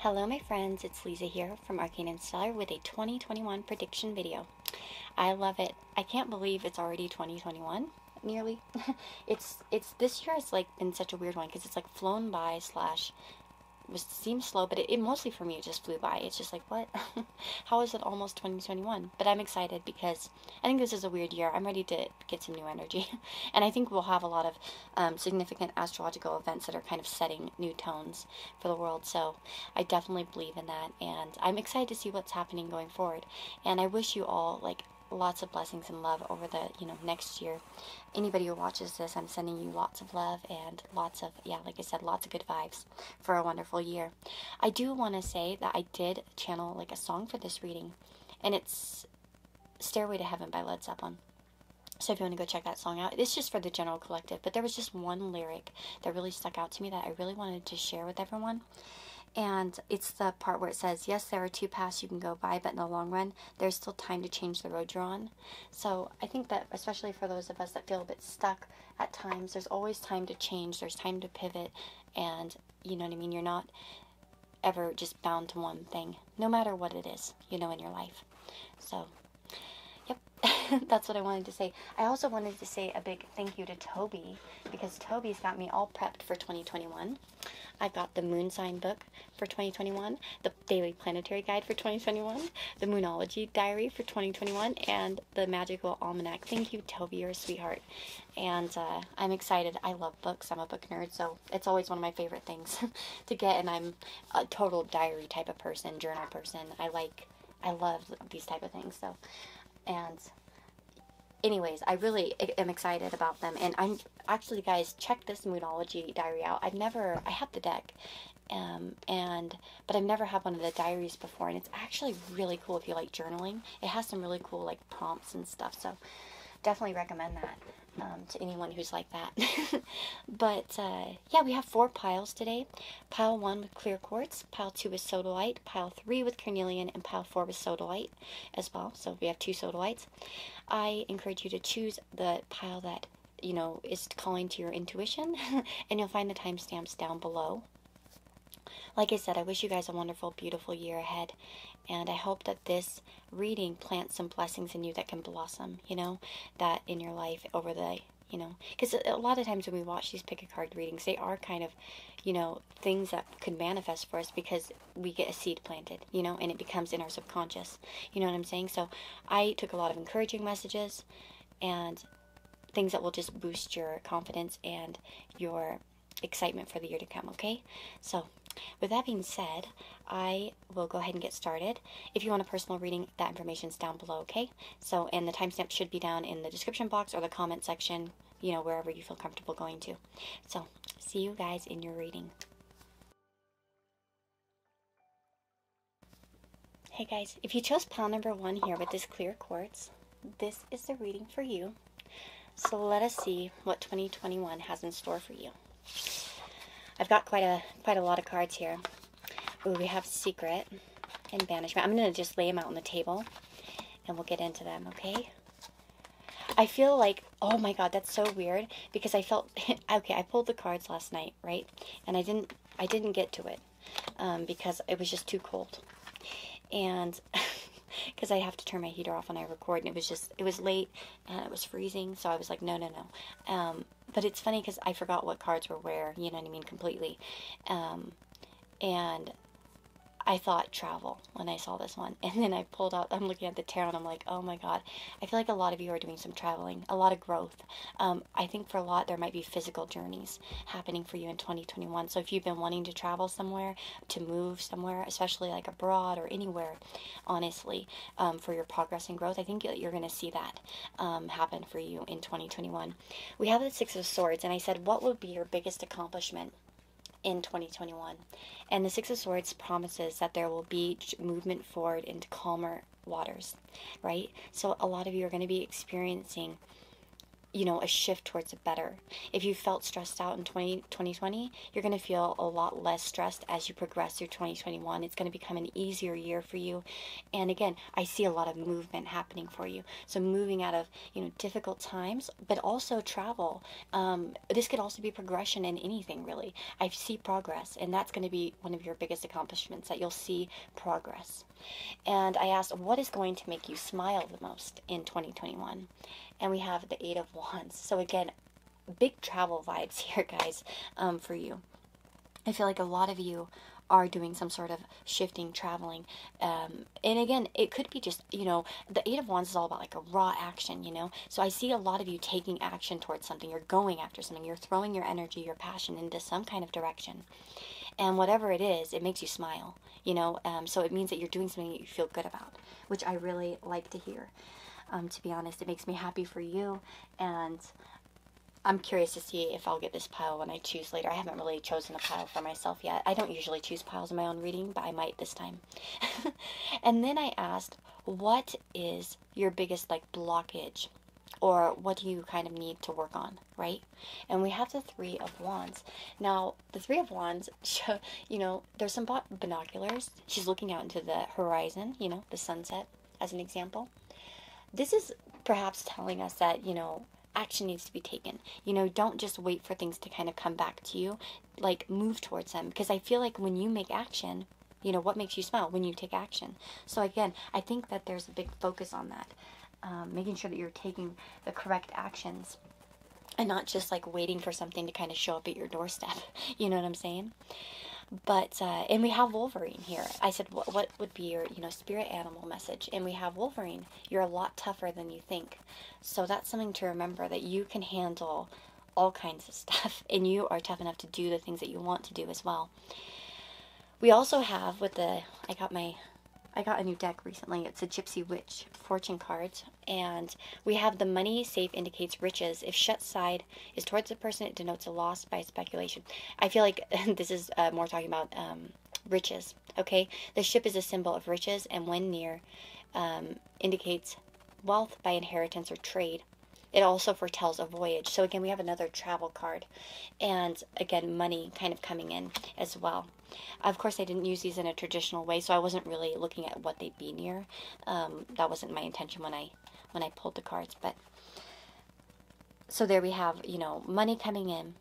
Hello my friends, it's Lisa here from Arcane and Stellar with a 2021 prediction video. I love it. I can't believe it's already 2021, nearly. It's this year has like been such a weird one because it's like flown by slash seems slow, but it mostly for me it just flew by. It's just like, what? How is it almost 2021? But I'm excited because I think this is a weird year. I'm ready to get some new energy. And I think we'll have a lot of significant astrological events that are kind of setting new tones for the world. So I definitely believe in that, and I'm excited to see what's happening going forward. And I wish you all like lots of blessings and love over the next year. Anybody who watches this, I'm sending you lots of love and lots of, yeah, like I said, lots of good vibes for a wonderful year. I do want to say that I did channel like a song for this reading, and it's Stairway to Heaven by Led Zeppelin. So if you want to go check that song out, it's just for the general collective, but there was just one lyric that really stuck out to me that I really wanted to share with everyone. And it's the part where it says, yes, there are two paths you can go by, but in the long run, there's still time to change the road you're on. So I think that, especially for those of us that feel a bit stuck at times, there's always time to change, there's time to pivot, and you know what I mean? You're not ever just bound to one thing, no matter what it is, in your life. So, yep, that's what I wanted to say. I also wanted to say a big thank you to Toby, because Toby's got me all prepped for 2021. I got the Moon Sign book for 2021, the Daily Planetary Guide for 2021, the Moonology Diary for 2021, and the Magical Almanac. Thank you, Toby, you're a sweetheart. And I'm excited. I love books. I'm a book nerd, so it's always one of my favorite things to get, and I'm a total diary type of person, journal person. I love these type of things, so, and anyways, I really am excited about them. And I'm actually, guys, check this Moonology diary out. I have the deck, but I've never had one of the diaries before, and it's actually really cool if you like journaling. It has some really cool like prompts and stuff, so definitely recommend that to anyone who's like that. But yeah, we have 4 piles today. Pile 1 with clear quartz, pile 2 with sodalite, pile 3 with carnelian, and pile 4 with sodalite as well. So we have 2 sodalites. I encourage you to choose the pile that is calling to your intuition, and you'll find the timestamps down below. Like I said, I wish you guys a wonderful, beautiful year ahead, and I hope that this reading plants some blessings in you that can blossom, that in your life over the, because a lot of times when we watch these pick-a-card readings, they are kind of, things that could manifest for us because we get a seed planted, and it becomes in our subconscious, you know what I'm saying? So I took a lot of encouraging messages and things that will just boost your confidence and your excitement for the year to come, okay? So with that being said, I will go ahead and get started. If you want a personal reading, that information's down below, okay? So, and the timestamp should be down in the description box or the comment section, wherever you feel comfortable going to. So, see you guys in your reading. Hey guys, if you chose pile number 1 here with this clear quartz, this is the reading for you. So let us see what 2021 has in store for you. I've got quite a lot of cards here. Ooh, we have Secret and Banishment. I'm going to just lay them out on the table, and we'll get into them, okay? I feel like, oh my god, that's so weird, because I felt, okay, I pulled the cards last night, right? And I didn't get to it, because it was just too cold. And because I have to turn my heater off when I record, and it was late, and it was freezing, so I was like, no. But it's funny, because I forgot what cards were where, you know what I mean, completely. And I thought travel when I saw this one, and then I pulled out, I'm looking at the tarot, and I'm like, oh my god, I feel like a lot of you are doing some traveling, a lot of growth. I think for a lot, there might be physical journeys happening for you in 2021, so if you've been wanting to travel somewhere, to move somewhere, especially like abroad or anywhere, honestly, for your progress and growth, I think you're going to see that happen for you in 2021. We have the 6 of Swords, and I said, what would be your biggest accomplishment in 2021? And the 6 of Swords promises that there will be movement forward into calmer waters, right? So a lot of you are going to be experiencing, a shift towards a better. If you felt stressed out in 2020, you're going to feel a lot less stressed as you progress through 2021. It's going to become an easier year for you. And again, I see a lot of movement happening for you. So moving out of, difficult times, but also travel. This could also be progression in anything, really. I see progress, and that's going to be one of your biggest accomplishments, that you'll see progress. And I asked, what is going to make you smile the most in 2021? And we have the Eight of Wands. So again, big travel vibes here, guys, for you. I feel like a lot of you are doing some sort of shifting, traveling. And again, it could be just, the Eight of Wands is all about like a raw action, So I see a lot of you taking action towards something. You're going after something. You're throwing your energy, your passion into some kind of direction. And whatever it is, it makes you smile, So it means that you're doing something that you feel good about, which I really like to hear. To be honest, it makes me happy for you, and I'm curious to see if I'll get this pile when I choose later. I haven't really chosen a pile for myself yet. I don't usually choose piles in my own reading, but I might this time. And then I asked, what is your biggest blockage, or what do you kind of need to work on, right? And we have the Three of Wands. Now, the Three of Wands, there's some binoculars. She's looking out into the horizon, the sunset, as an example. This is perhaps telling us that, action needs to be taken. Don't just wait for things to kind of come back to you. Move towards them. Because I feel like when you make action, what makes you smile? When you take action. So again, I think that there's a big focus on that. Making sure that you're taking the correct actions. And not just waiting for something to kind of show up at your doorstep. You know what I'm saying? But, and we have Wolverine here. I said, what would be your, spirit animal message? And we have Wolverine. You're a lot tougher than you think. So that's something to remember, that you can handle all kinds of stuff. And you are tough enough to do the things that you want to do as well. We also have I got a new deck recently. It's a Gypsy Witch fortune card. And we have the money safe indicates riches. If shut side is towards the person, it denotes a loss by speculation. I feel like this is more talking about riches. Okay? The ship is a symbol of riches, and when near, indicates wealth by inheritance or trade. It also foretells a voyage. So again, we have another travel card. And again, money kind of coming in as well. Of course, I didn't use these in a traditional way, so I wasn't really looking at what they'd be near. That wasn't my intention when I pulled the cards. But so there we have, money coming in,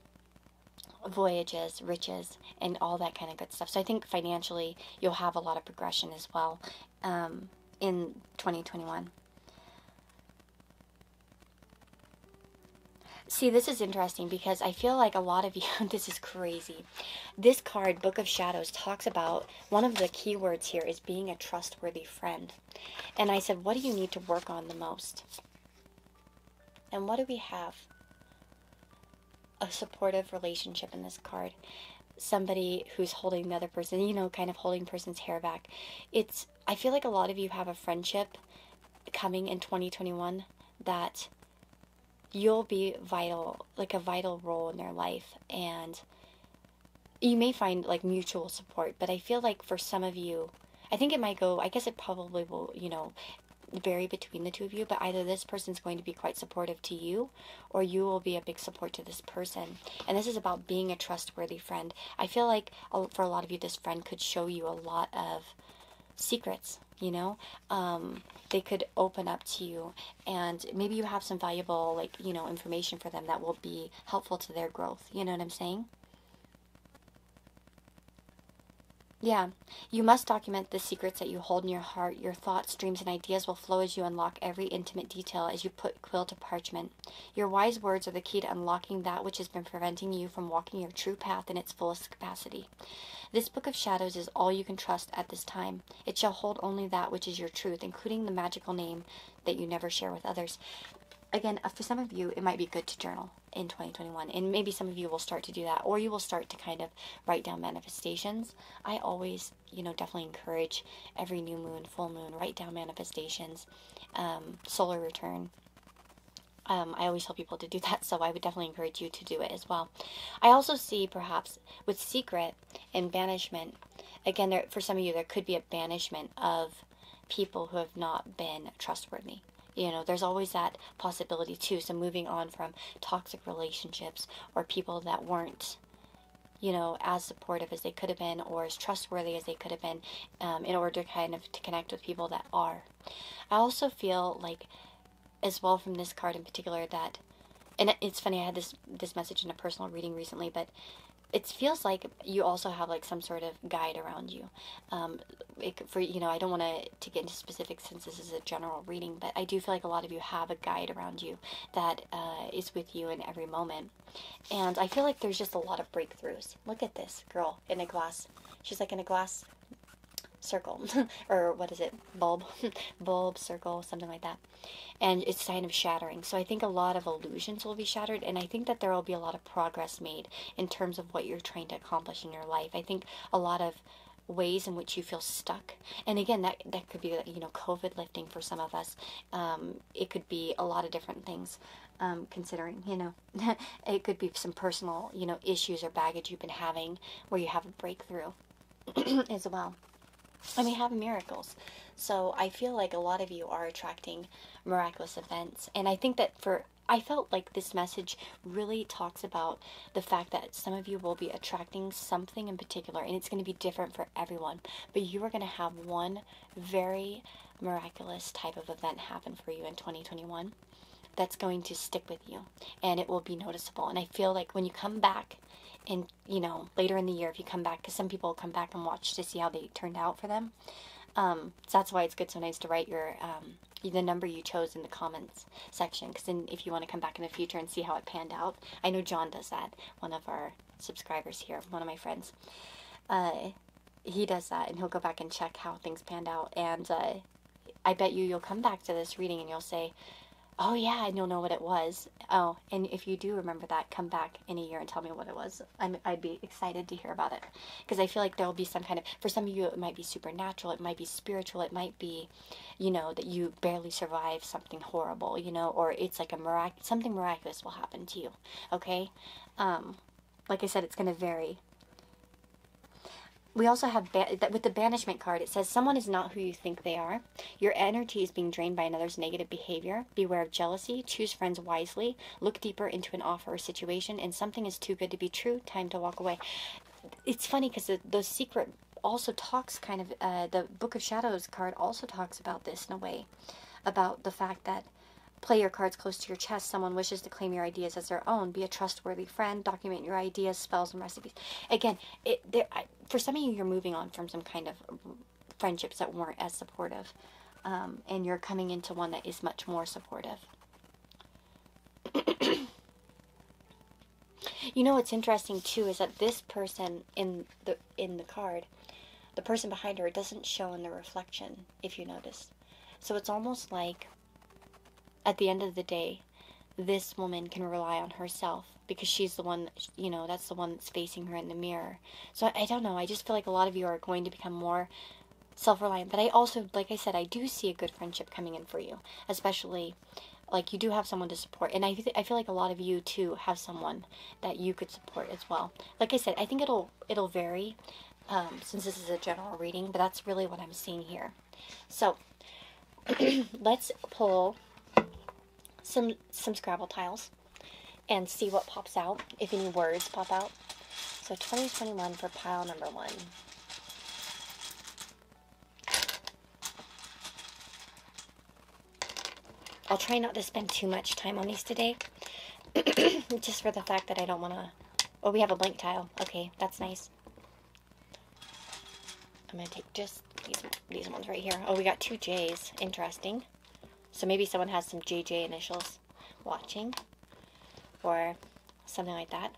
voyages, riches, and all that kind of good stuff. So I think financially, you'll have a lot of progression as well in 2021. See, this is interesting because I feel like a lot of you, this is crazy. This card, Book of Shadows, talks about, one of the key words here is being a trustworthy friend. And I said, what do you need to work on the most? And what do we have? A supportive relationship in this card. Somebody who's holding the other person, kind of holding person's hair back. I feel like a lot of you have a friendship coming in 2021 that you'll be vital, a vital role in their life, and you may find mutual support. But I feel like for some of you, I think it might go, I guess it probably will, vary between the two of you, but either this person's going to be quite supportive to you, or you will be a big support to this person. And this is about being a trustworthy friend. I feel like for a lot of you, this friend could show you a lot of secrets. They could open up to you, and maybe you have some valuable, information for them that will be helpful to their growth. You know what I'm saying? Yeah. You must document the secrets that you hold in your heart. Your thoughts, dreams, and ideas will flow as you unlock every intimate detail as you put quill to parchment. Your wise words are the key to unlocking that which has been preventing you from walking your true path in its fullest capacity. This Book of Shadows is all you can trust at this time. It shall hold only that which is your truth, including the magical name that you never share with others. Again, for some of you, it might be good to journal in 2021, and maybe some of you will start to do that, or you will start to kind of write down manifestations. I always, definitely encourage every new moon, full moon, write down manifestations, solar return. I always tell people to do that, so I would definitely encourage you to do it as well. I also see, perhaps, with secret and banishment, again, for some of you, there could be a banishment of people who have not been trustworthy. You know, there's always that possibility too. So moving on from toxic relationships or people that weren't, you know, as supportive as they could have been or as trustworthy as they could have been, in order to kind of to connect with people that are. I also feel like, as well from this card in particular, that, and it's funny, I had this message in a personal reading recently, but it feels like you also have like some sort of guide around you. For, you know, I don't want to get into specifics since this is a general reading, but I do feel like a lot of you have a guide around you that is with you in every moment. And I feel like there's just a lot of breakthroughs. Look at this girl in a glass. She's like in a glass circle, or what is it, bulb circle, something like that, and it's kind of shattering. So I think a lot of illusions will be shattered, and I think that there will be a lot of progress made in terms of what you're trying to accomplish in your life. I think a lot of ways in which you feel stuck, and again, that could be, you know, COVID lifting for some of us. It could be a lot of different things, considering, you know, it could be some personal, you know, issues or baggage you've been having where you have a breakthrough as well. And we have miracles. So I feel like a lot of you are attracting miraculous events. And I think that I felt like this message really talks about the fact that some of you will be attracting something in particular, and it's going to be different for everyone. But you are going to have one very miraculous type of event happen for you in 2021 that's going to stick with you, and it will be noticeable. And I feel like when you come back, and, you know, later in the year, if you come back, because some people come back and watch to see how they turned out for them. So that's why it's good sometimes to write your the number you chose in the comments section, because then if you want to come back in the future and see how it panned out. I know John does that, one of our subscribers here, one of my friends. He does that, and he'll go back and check how things panned out. And I bet you'll come back to this reading and you'll say, oh yeah, and you'll know what it was. Oh, and if you do remember that, come back in a year and tell me what it was. I'd be excited to hear about it, because I feel like there will be some kind of, for some of you it might be supernatural, it might be spiritual, it might be, you know, that you barely survived something horrible, you know, or it's like something miraculous will happen to you. Okay, like I said, it's going to vary. We also have, with the banishment card, it says, someone is not who you think they are. Your energy is being drained by another's negative behavior. Beware of jealousy. Choose friends wisely. Look deeper into an offer or situation. And something is too good to be true. Time to walk away. It's funny because the secret also talks kind of, the Book of Shadows card also talks about this in a way. About the fact that, play your cards close to your chest. Someone wishes to claim your ideas as their own. Be a trustworthy friend. Document your ideas, spells, and recipes. Again, for some of you, you're moving on from some kind of friendships that weren't as supportive. And you're coming into one that is much more supportive. You know what's interesting too is that this person in the card, the person behind her, doesn't show in the reflection, if you notice. So it's almost like, at the end of the day, this woman can rely on herself, because she's the one, you know, that's the one that's facing her in the mirror. So I don't know, I just feel like a lot of you are going to become more self-reliant. But I also, like I said, I do see a good friendship coming in for you, especially, like, you do have someone to support. And I feel like a lot of you too have someone that you could support as well. Like I said, I think it'll vary, since this is a general reading, but that's really what I'm seeing here. So let's pull some Scrabble tiles and see what pops out, if any words pop out. So 2021 for pile number 1. I'll try not to spend too much time on these today, just for the fact that I don't want to... Oh, we have a blank tile. Okay, that's nice. I'm going to take just these ones right here. Oh, we got 2 J's. Interesting. So maybe someone has some JJ initials watching, or something like that.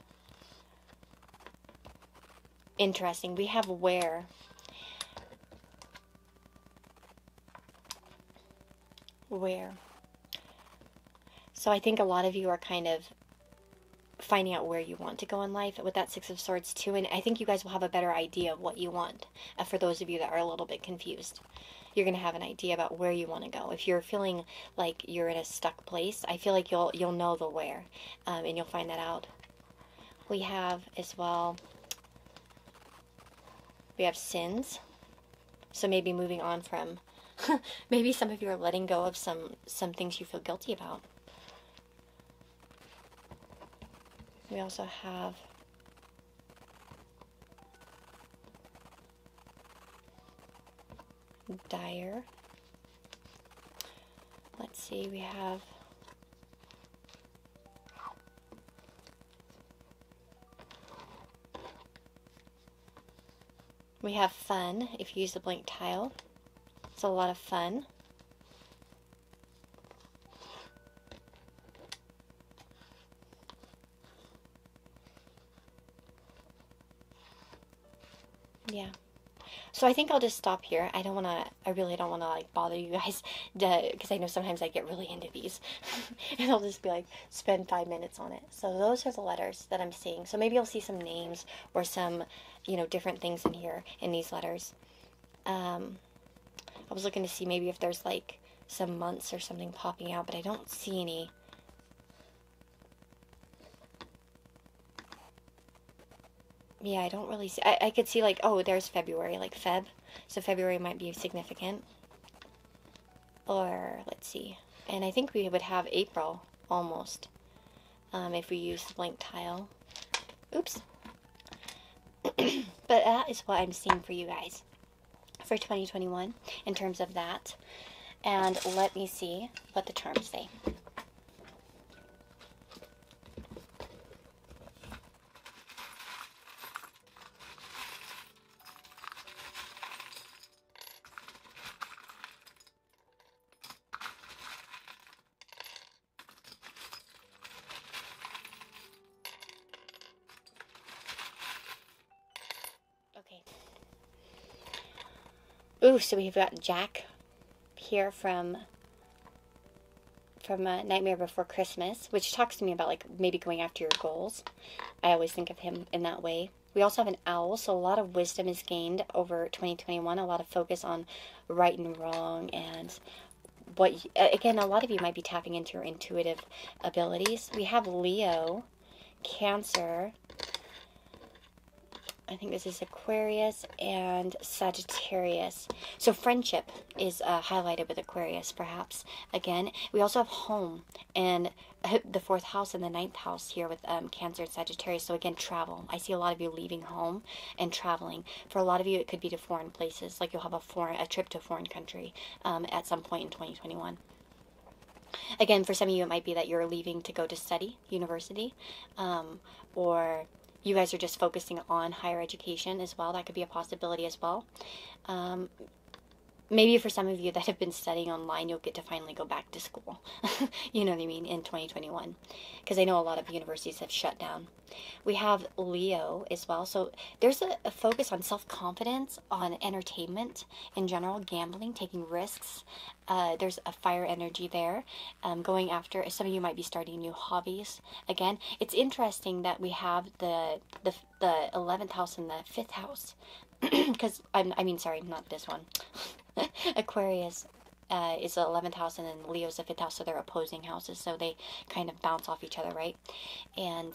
Interesting. We have where. Where. So I think a lot of you are kind of finding out where you want to go in life with that Six of Swords too. And I think you guys will have a better idea of what you want, for those of you that are a little bit confused. You're going to have an idea about where you want to go. If you're feeling like you're in a stuck place, I feel like you'll know the where, and you'll find that out. We have as well, we have sins. So maybe moving on from Maybe some of you are letting go of some things you feel guilty about. We also have dire. Let's see, we have fun if you use the blank tile. It's a lot of fun. Yeah. So I think I'll just stop here. I really don't want to like bother you guys because I know sometimes I get really into these and I'll just be like, spend 5 minutes on it. So those are the letters that I'm seeing. So maybe you'll see some names or some, different things in here in these letters. I was looking to see maybe if there's like some months or something popping out, but I don't see any. Yeah, I don't really see. I could see like, oh, there's February, like Feb. So February might be significant. Or, let's see. And I think we would have April, almost. If we use the blank tile. Oops. But that is what I'm seeing for you guys for 2021 in terms of that. And let me see what the charms say. Okay. Ooh, so we've got Jack here from Nightmare Before Christmas, which talks to me about like maybe going after your goals. I always think of him in that way. We also have an owl, so a lot of wisdom is gained over 2021, a lot of focus on right and wrong, and again, a lot of you might be tapping into your intuitive abilities. We have Leo, Cancer, I think this is Aquarius, and Sagittarius. So friendship is highlighted with Aquarius, perhaps. Again, we also have home and the 4th house and the 9th house here with Cancer and Sagittarius. So again, travel. I see a lot of you leaving home and traveling. For a lot of you, it could be to foreign places. Like you'll have a trip to a foreign country at some point in 2021. Again, for some of you, it might be that you're leaving to go to study, university, or you guys are just focusing on higher education as well. That could be a possibility as well. Maybe for some of you that have been studying online, you'll get to finally go back to school. You know what I mean? In 2021. Because I know a lot of universities have shut down. We have Leo as well. So there's a focus on self-confidence, on entertainment in general, gambling, taking risks. There's a fire energy there. Going after, some of you might be starting new hobbies. Again, it's interesting that we have the 11th house and the 5th house. Because, sorry, not this one. Aquarius is the 11th house, and then Leo's the 5th house, so they're opposing houses, so they kind of bounce off each other, right? And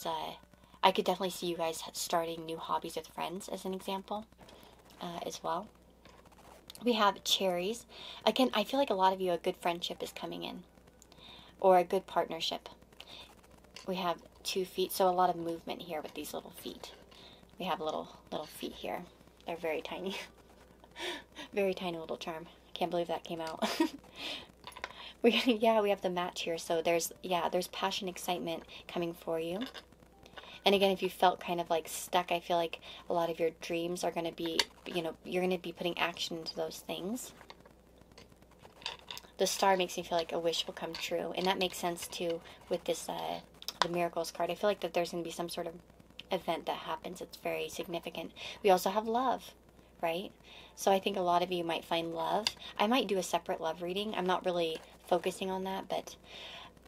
I could definitely see you guys starting new hobbies with friends, as an example, as well. We have cherries. Again, I feel like a lot of you, a good friendship is coming in, or a good partnership. We have 2 feet, so a lot of movement here with these little feet. We have little feet here. They're very tiny. Very tiny little charm. Can't believe that came out. we have the match here. So there's passion, excitement coming for you. And again, if you felt kind of like stuck, I feel like a lot of your dreams are going to be, you're going to be putting action into those things. The star makes me feel like a wish will come true. And that makes sense too with this, the miracles card. I feel like that there's going to be some sort of event that happens. It's very significant. We also have love, right? So I think a lot of you might find love. I might do a separate love reading. I'm not really focusing on that, but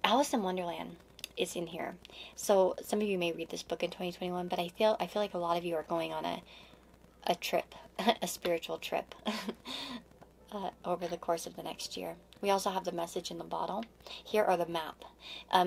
Alice in Wonderland is in here. So some of you may read this book in 2021, but I feel like a lot of you are going on a trip, a spiritual trip. over the course of the next year. We also have the message in the bottle. Here are the map.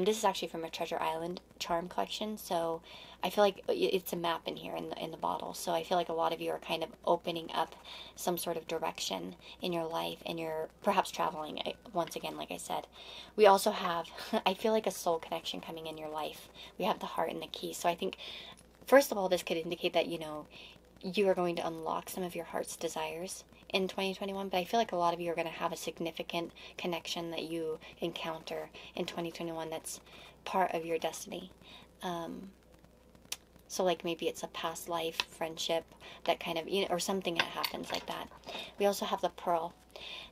This is actually from a Treasure Island charm collection, so I feel like it's a map in here in the bottle. So I feel like a lot of you are kind of opening up some sort of direction in your life, and you're perhaps traveling once again, like I said. We also have, I feel like, a soul connection coming in your life. We have the heart and the key. So I think, first of all, this could indicate that, you know, you are going to unlock some of your heart's desires in 2021, but I feel like a lot of you are going to have a significant connection that you encounter in 2021 that's part of your destiny. So like maybe it's a past life friendship that kind of, you know, or something that happens like that. We also have the pearl.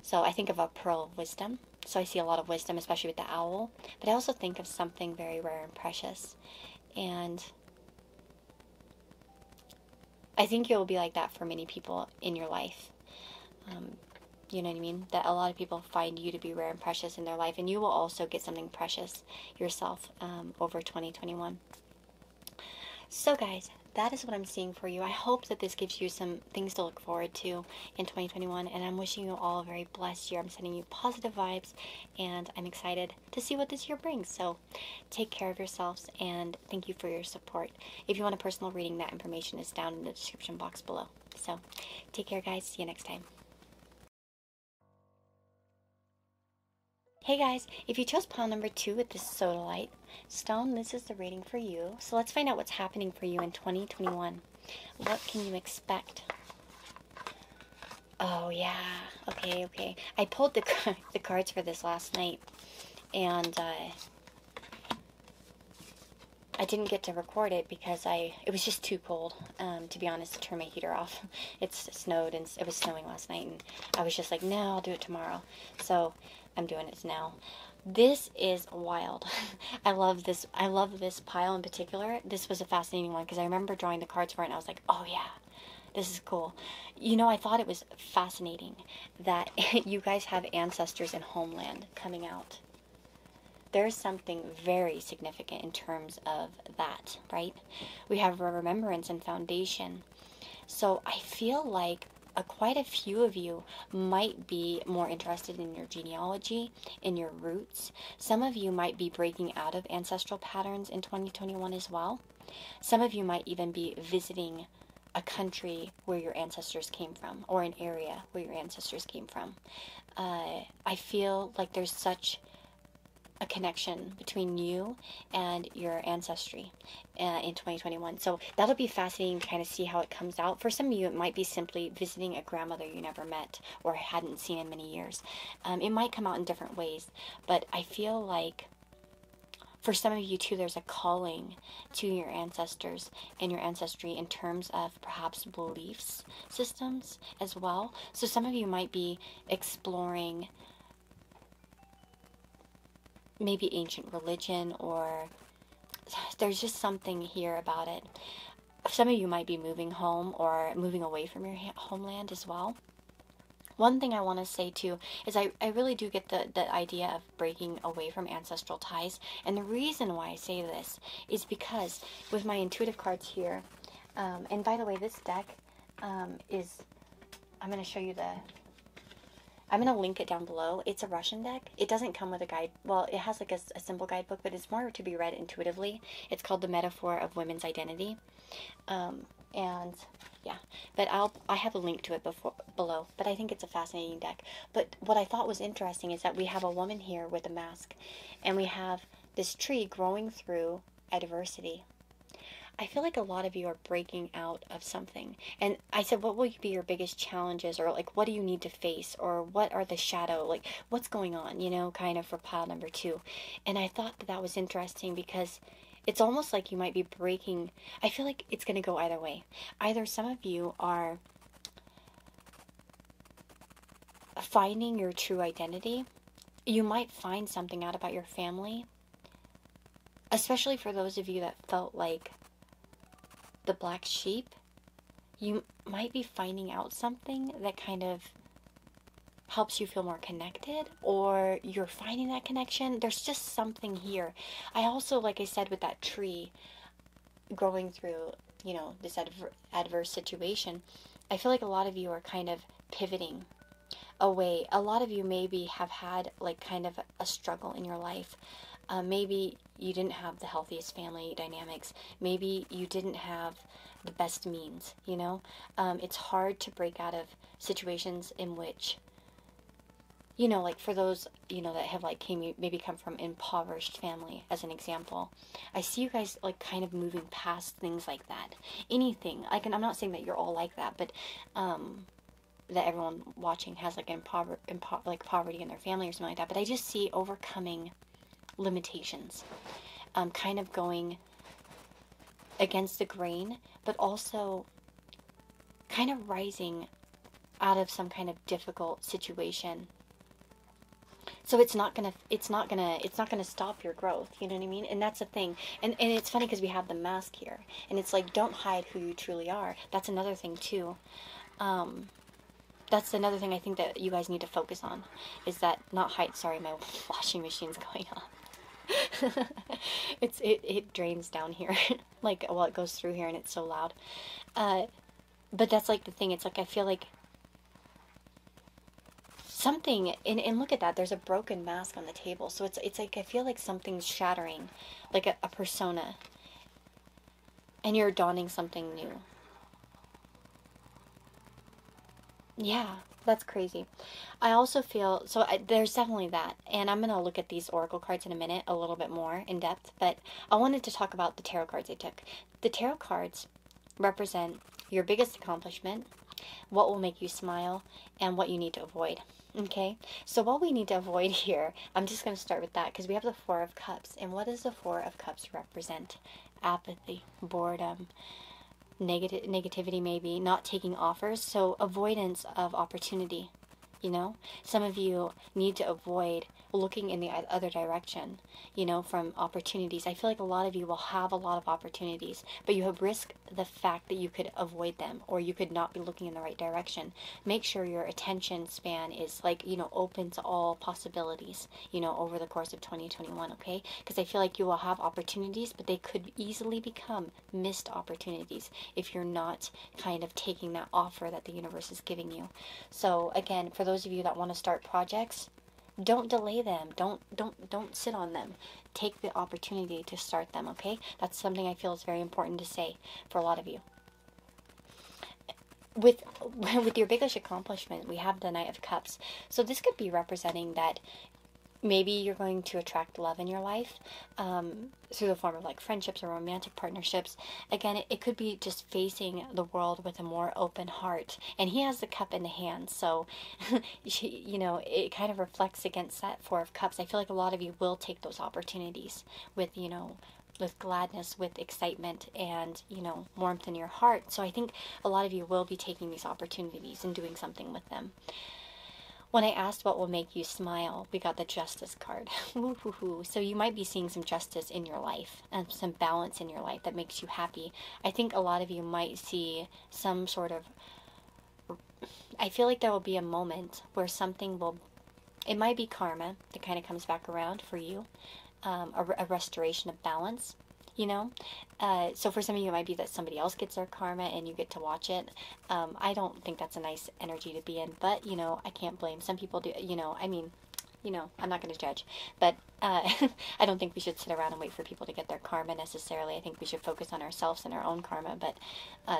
So I think of a pearl of wisdom. So I see a lot of wisdom, especially with the owl, but I also think of something very rare and precious. And I think it will be like that for many people in your life. You know what I mean? That a lot of people find you to be rare and precious in their life, and you will also get something precious yourself over 2021. So guys, that is what I'm seeing for you. I hope that this gives you some things to look forward to in 2021, and I'm wishing you all a very blessed year. I'm sending you positive vibes, and I'm excited to see what this year brings. So take care of yourselves, and thank you for your support. If you want a personal reading, that information is down in the description box below. So take care, guys. See you next time. Hey guys, if you chose pile number 2 with this sodalite stone, this is the reading for you. So let's find out what's happening for you in 2021. What can you expect? Oh yeah, okay. I pulled the cards for this last night, and I didn't get to record it because it was just too cold, to be honest, to turn my heater off. It snowed, and it was snowing last night, and I was just like, no, I'll do it tomorrow. So I'm doing it now. This is wild. I love this pile in particular. This was a fascinating one because I remember drawing the cards for it, and I was like, oh yeah, this is cool. You know, I thought it was fascinating that you guys have ancestors and homeland coming out. There's something very significant in terms of that, right? We have a remembrance and foundation. So I feel like quite a few of you might be more interested in your genealogy, in your roots. Some of you might be breaking out of ancestral patterns in 2021 as well. Some of you might even be visiting a country where your ancestors came from, or an area where your ancestors came from. I feel like there's such a connection between you and your ancestry in 2021. So that'll be fascinating to kind of see how it comes out. For some of you, it might be simply visiting a grandmother you never met or hadn't seen in many years. It might come out in different ways, but I feel like for some of you too, there's a calling to your ancestors and your ancestry in terms of perhaps beliefs systems as well. So some of you might be exploring maybe ancient religion, or there's just something here about it. Some of you might be moving home or moving away from your homeland as well. One thing I want to say too is I really do get the idea of breaking away from ancestral ties, and the reason why I say this is because with my intuitive cards here, and by the way, this deck is, I'm going to show you I'm going to link it down below. It's a Russian deck. It doesn't come with a guide. Well, it has like a simple guidebook, but it's more to be read intuitively. It's called The Metaphor of Women's Identity. And yeah, but I have a link to it below, but I think it's a fascinating deck. But what I thought was interesting is that we have a woman here with a mask, and we have this tree growing through adversity. I feel like a lot of you are breaking out of something. And I said, what will be your biggest challenges? Or like, what do you need to face? Or what are the shadow? Like, what's going on, you know, kind of for pile number 2. And I thought that was interesting because it's almost like you might be breaking. I feel like it's going to go either way. Either some of you are finding your true identity. You might find something out about your family. Especially for those of you that felt like the black sheep, you might be finding out something that kind of helps you feel more connected, or you're finding that connection. There's just something here. I also, like I said, with that tree growing through, you know, this adverse situation, I feel like a lot of you are kind of pivoting. away. A lot of you maybe have had like kind of a struggle in your life. Maybe you didn't have the healthiest family dynamics. Maybe you didn't have the best means, you know? It's hard to break out of situations in which, you know, like for those, you know, that have like maybe come from impoverished family, as an example. I see you guys like kind of moving past things like that. Anything. Like, and I'm not saying that you're all like that, but that everyone watching has like like poverty in their family or something like that. But I just see overcoming limitations, kind of going against the grain, but also kind of rising out of some kind of difficult situation. So it's not gonna stop your growth. You know what I mean? And that's the thing. And it's funny because we have the mask here, and it's like, don't hide who you truly are. That's another thing too. That's another thing I think that you guys need to focus on, is that not hide. Sorry, my washing machine's going on. It drains down here, like, well, it goes through here, and it's so loud. But that's like the thing. It's like I feel like something, and look at that, there's a broken mask on the table, so it's like I feel like something's shattering, like a persona, and you're donning something new. Yeah, that's crazy. I also feel, so there's definitely that, and I'm gonna look at these oracle cards in a minute a little bit more in depth, but I wanted to talk about the tarot cards I took. The tarot cards represent your biggest accomplishment, what will make you smile, and what you need to avoid. Okay, so what we need to avoid here, I'm just going to start with that because we have the Four of Cups. And what does the Four of Cups represent? Apathy, boredom, negativity, maybe, not taking offers. So avoidance of opportunity, you know? Some of you need to avoid looking in the other direction, you know, from opportunities. I feel like a lot of you will have a lot of opportunities, but you have risked the fact that you could avoid them, or you could not be looking in the right direction. Make sure your attention span is, like, you know, open to all possibilities, you know, over the course of 2021, okay? Because I feel like you will have opportunities, but they could easily become missed opportunities if you're not kind of taking that offer that the universe is giving you. So again, for those of you that want to start projects, don't delay them. Don't sit on them. Take the opportunity to start them, okay? That's something I feel is very important to say for a lot of you. With your biggest accomplishment, we have the Knight of Cups. So this could be representing that maybe you're going to attract love in your life through the form of like friendships or romantic partnerships. Again, it could be just facing the world with a more open heart. And he has the cup in the hand, so you know, it kind of reflects against that Four of Cups. I feel like a lot of you will take those opportunities with, you know, with gladness, with excitement, and, you know, warmth in your heart. So I think a lot of you will be taking these opportunities and doing something with them. When I asked what will make you smile, we got the Justice card. So you might be seeing some justice in your life and some balance in your life that makes you happy. I think a lot of you might see some sort of, I feel like there will be a moment where something will, it might be karma that kind of comes back around for you, a restoration of balance. You know, so for some of you, it might be that somebody else gets their karma and you get to watch it. I don't think that's a nice energy to be in, but, you know, I can't blame. Some people do, you know, I mean, you know, I'm not going to judge, but I don't think we should sit around and wait for people to get their karma necessarily. I think we should focus on ourselves and our own karma, but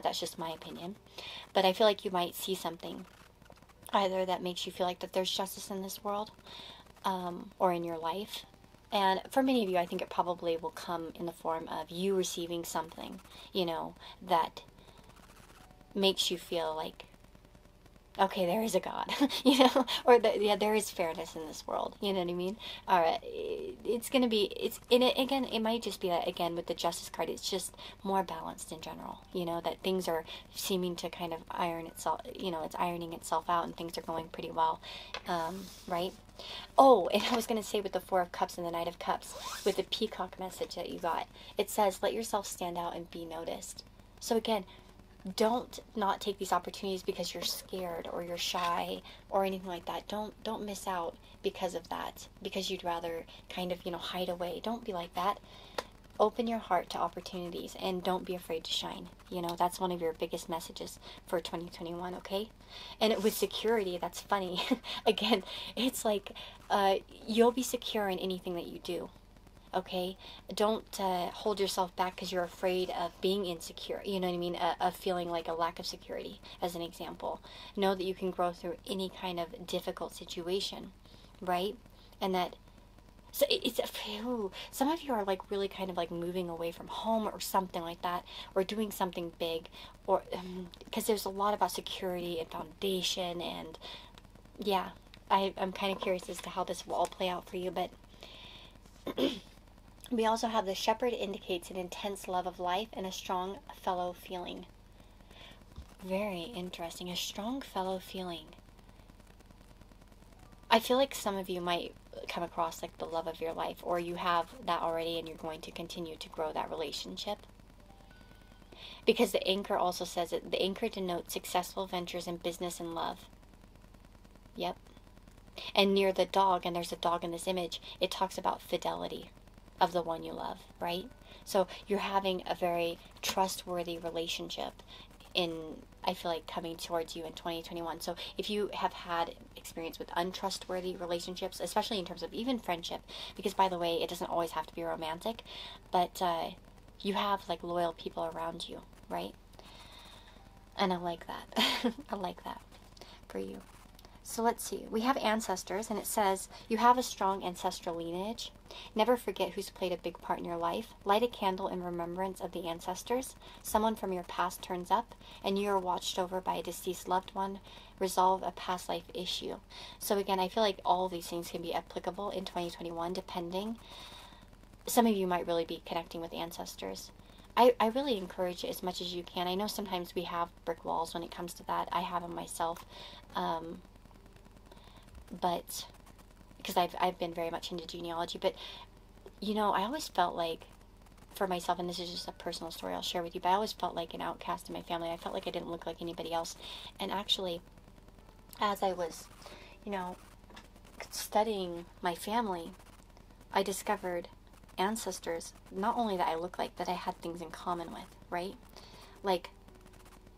that's just my opinion. But I feel like you might see something either that makes you feel like that there's justice in this world, or in your life. And for many of you, I think it probably will come in the form of you receiving something, you know, that makes you feel like, okay, there is a God, you know, or yeah, there is fairness in this world, you know what I mean? All right, it's going to be, it's, in it, again, it might just be that, again, with the Justice card, it's just more balanced in general, you know, that things are seeming to kind of iron itself, you know, it's ironing itself out and things are going pretty well, right? Oh, and I was going to say with the Four of Cups and the Knight of Cups, with the peacock message that you got, it says, let yourself stand out and be noticed. So again, don't not take these opportunities because you're scared or you're shy or anything like that. Don't miss out because of that, because you'd rather kind of, you know, hide away. Don't be like that. open your heart to opportunities and don't be afraid to shine. You know, that's one of your biggest messages for 2021, okay? And with security, that's funny. Again, it's like you'll be secure in anything that you do, okay? Don't hold yourself back because you're afraid of being insecure. You know what I mean? Of feeling like a lack of security, as an example. Know that you can grow through any kind of difficult situation, right? And that so it's some of you are like really kind of like moving away from home or something like that, or doing something big, or because there's a lot about security and foundation, and yeah, I'm kind of curious as to how this will all play out for you. But we also have the Shepherd indicates an intense love of life and a strong fellow feeling. Very interesting. A strong fellow feeling. I feel like some of you might come across like the love of your life, or you have that already and you're going to continue to grow that relationship. Because the anchor also says that the anchor denotes successful ventures in business and love. Yep. And near the dog, and there's a dog in this image, it talks about fidelity of the one you love, right? So you're having a very trustworthy relationship in, I feel like, coming towards you in 2021. So if you have had experience with untrustworthy relationships, especially in terms of even friendship, because by the way, it doesn't always have to be romantic, but you have like loyal people around you, right? And I like that. I like that for you. So let's see. We have ancestors, and it says, you have a strong ancestral lineage. Never forget who's played a big part in your life. Light a candle in remembrance of the ancestors. Someone from your past turns up, and you are watched over by a deceased loved one. Resolve a past life issue. So again, I feel like all of these things can be applicable in 2021, depending. Some of you might really be connecting with ancestors. I really encourage it as much as you can. I know sometimes we have brick walls when it comes to that. I have them myself. But because I've been very much into genealogy, but you know, I always felt like, for myself, and this is just a personal story I'll share with you, but I always felt like an outcast in my family. I felt like I didn't look like anybody else. And actually, as I was, you know, studying my family, I discovered ancestors, not only that I looked like, that I had things in common with, right? Like,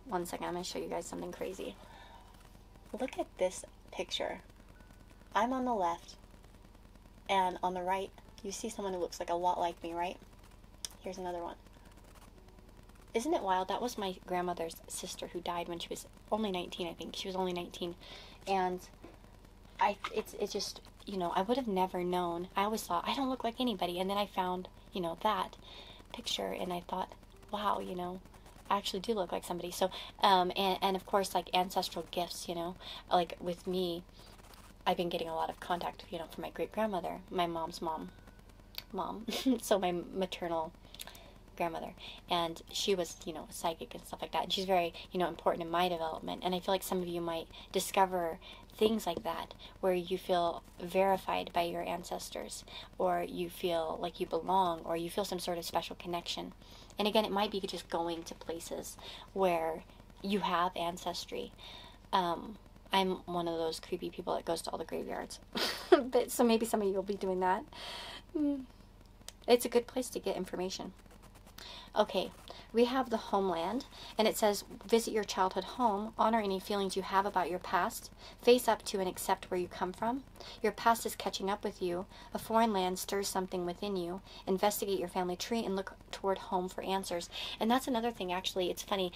one second, I'm going to show you guys something crazy. Look at this picture. I'm on the left, and on the right, you see someone who looks like a lot like me, right? Here's another one. Isn't it wild? That was my grandmother's sister who died when she was only 19, I think. She was only 19. And it's just, you know, I would have never known. I always thought, I don't look like anybody. And then I found, you know, that picture, and I thought, wow, you know, I actually do look like somebody. So, and of course, like ancestral gifts, you know, like with me, I've been getting a lot of contact, you know, from my great-grandmother, my mom's mom, so my maternal grandmother, and she was, you know, psychic and stuff like that, and she's very, you know, important in my development. And I feel like some of you might discover things like that, where you feel verified by your ancestors, or you feel like you belong, or you feel some sort of special connection. And again, it might be just going to places where you have ancestry. I'm one of those creepy people that goes to all the graveyards. But, so maybe some of you will be doing that. It's a good place to get information. Okay, we have the homeland, and it says, visit your childhood home, honor any feelings you have about your past, face up to and accept where you come from. Your past is catching up with you. A foreign land stirs something within you. Investigate your family tree and look toward home for answers. And that's another thing, actually. It's funny.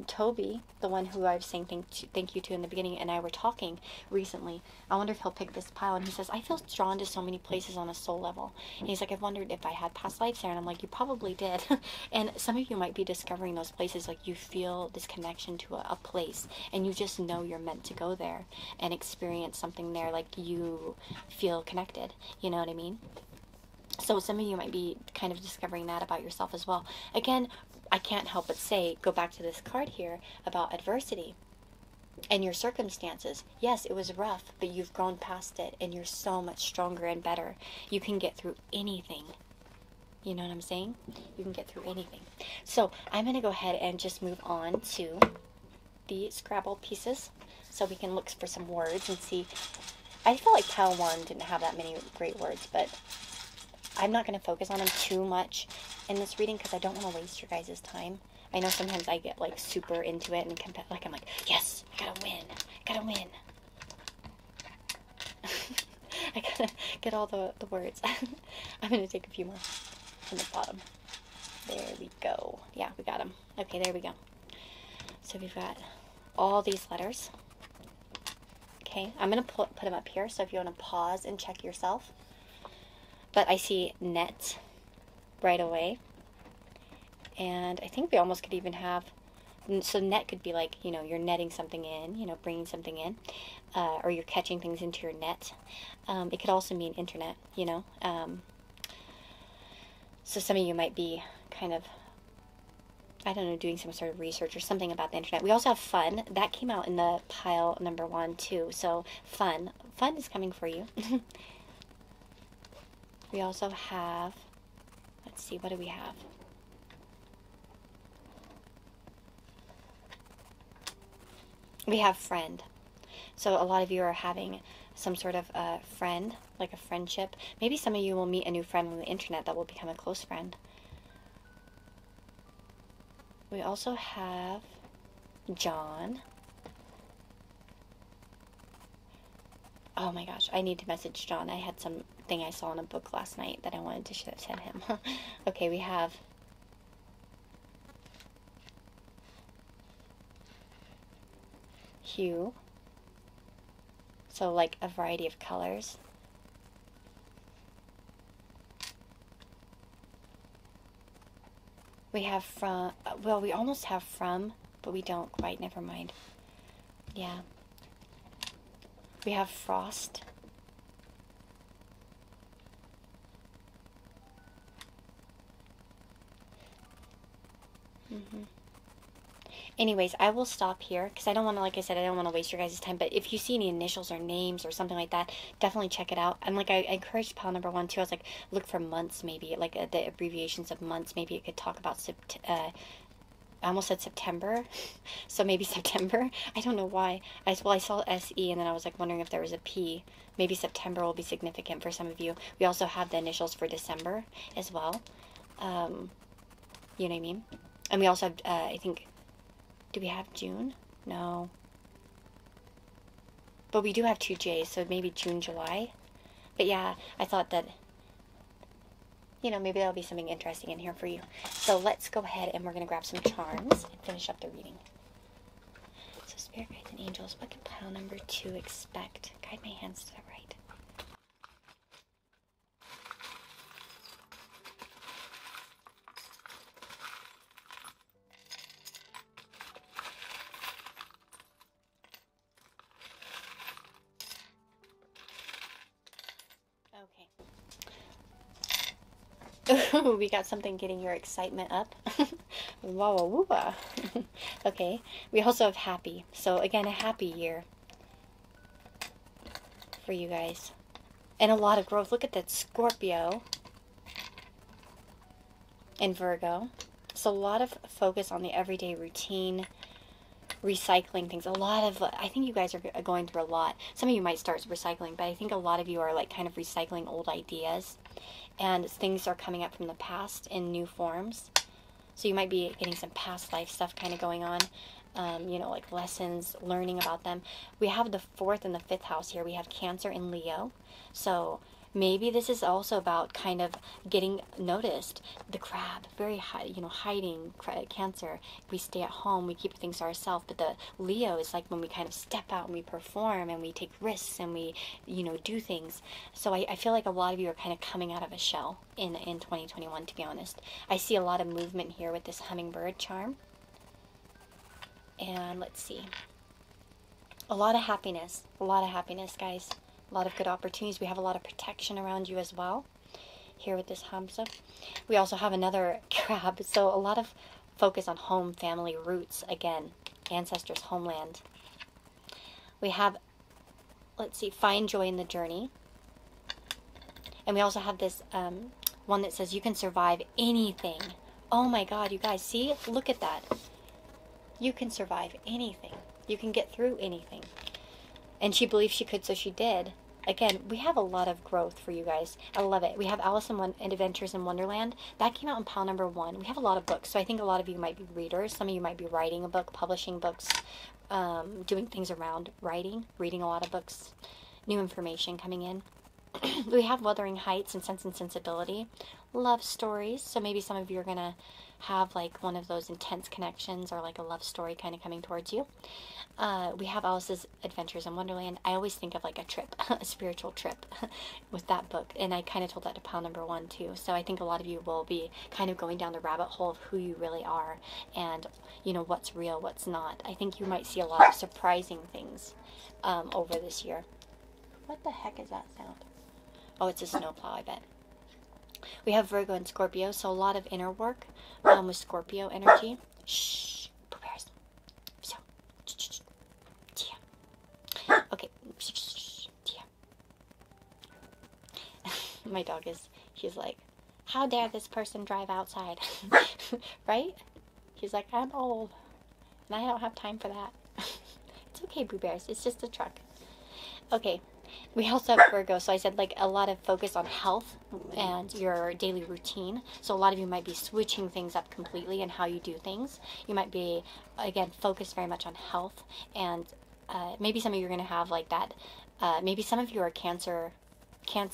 Toby, the one who I was saying thank you to in the beginning, and I were talking recently. I wonder if he'll pick this pile. And he says, I feel drawn to so many places on a soul level. And he's like, I've wondered if I had past lives there. And I'm like, you probably did. And some of you might be discovering those places, like you feel this connection to a place, and you just know you're meant to go there and experience something there, like you feel connected, you know what I mean? So some of you might be kind of discovering that about yourself as well. Again, I can't help but say, go back to this card here about adversity and your circumstances. Yes, it was rough, but you've grown past it, and you're so much stronger and better. You can get through anything. You know what I'm saying? You can get through anything. So I'm going to go ahead and just move on to the Scrabble pieces, so we can look for some words and see. I feel like pile 1 didn't have that many great words, but I'm not going to focus on them too much in this reading because I don't want to waste your guys' time. I know sometimes I get like super into it and like I'm like, yes, I gotta win. I gotta win. I gotta get all the words. I'm gonna take a few more from the bottom. There we go. Yeah, we got them. Okay, there we go. So we've got all these letters. Okay, I'm gonna put them up here. So if you want to pause and check yourself. But I see net right away. And I think we almost could even have, so net could be like, you know, you're netting something in, you know, bringing something in, or you're catching things into your net. It could also mean internet, you know. So some of you might be kind of, I don't know, doing some sort of research or something about the internet. We also have fun. That came out in the pile number 1 too. So fun. Fun is coming for you. We also have, let's see, what do we have? We have friend. So a lot of you are having some sort of a friend, like a friendship. Maybe some of you will meet a new friend on the internet that will become a close friend. We also have John. Oh my gosh, I need to message John. I had something I saw in a book last night that I wanted to send him. Okay, we have hue. So like a variety of colors. We have from, well, we almost have from, but we don't quite, never mind. Yeah. We have frost. Anyways, I will stop here because I don't want to, like I said, I don't want to waste your guys' time. But if you see any initials or names or something like that, definitely check it out. And like I encouraged pile number 1 too. I was like, look for months, maybe like the abbreviations of months. Maybe it could talk about I almost said September, so maybe September. I don't know why. I saw SE and then I was like wondering if there was a P. Maybe September will be significant for some of you. We also have the initials for December as well. You know what I mean? And we also have, I think. Do we have June? No. But we do have 2 J's, so maybe June, July. But yeah, I thought that, you know, maybe there'll be something interesting in here for you. So let's go ahead and we're going to grab some charms and finish up the reading. So spirit guides and angels, what can pile number 2 expect? Guide my hands to the right. Ooh, we got something getting your excitement up. Wow, woo. Okay, we also have happy. So again, a happy year for you guys. And a lot of growth. Look at that Scorpio and Virgo. So a lot of focus on the everyday routine, recycling things. A lot of, I think you guys are going through a lot. Some of you might start recycling, but I think a lot of you are like kind of recycling old ideas. And things are coming up from the past in new forms. So you might be getting some past life stuff kind of going on. You know, like lessons, learning about them. We have the 4th and the 5th house here. We have Cancer and Leo. So maybe this is also about kind of getting noticed. The crab, very high, you know, hiding. Cancer, we stay at home, we keep things to ourselves. But the Leo is like when we kind of step out and we perform and we take risks and we, you know, do things. So I feel like a lot of you are kind of coming out of a shell in 2021, to be honest. I see a lot of movement here with this hummingbird charm. And let's see. A lot of happiness, guys. A lot of good opportunities. We have a lot of protection around you as well. Here with this Hamza. We also have another crab. So a lot of focus on home, family, roots. Again, ancestors, homeland. We have, let's see, find joy in the journey. And we also have this one that says you can survive anything. Oh my God, you guys, see? Look at that. You can survive anything. You can get through anything. And she believed she could, so she did. again, we have a lot of growth for you guys. I love it. We have Alice in Adventures in Wonderland. That came out in pile number 1. We have a lot of books, so I think a lot of you might be readers. Some of you might be writing a book, publishing books, doing things around writing, reading a lot of books, new information coming in. We have Wuthering Heights and Sense and Sensibility. Love stories. So maybe some of you are going to have like one of those intense connections or like a love story kind of coming towards you. We have Alice's Adventures in Wonderland. I always think of like a trip, a spiritual trip with that book. And I kind of told that to pile number 1 too. So I think a lot of you will be kind of going down the rabbit hole of who you really are and, you know, what's real, what's not. I think you might see a lot of surprising things over this year. What the heck is that sound? Oh, it's a snowplow, I bet. We have Virgo and Scorpio, so a lot of inner work with Scorpio energy. Shh, prepares. So, okay. My dog she's like, how dare this person drive outside? Right? She's like, I'm old, and I don't have time for that. It's okay, Boo Bears. It's just a truck. Okay. We also have Virgo, so I said like a lot of focus on health and your daily routine. So a lot of you might be switching things up completely and how you do things. You might be, again, focused very much on health, and maybe some of you are going to have like that. Maybe some of you are Cancer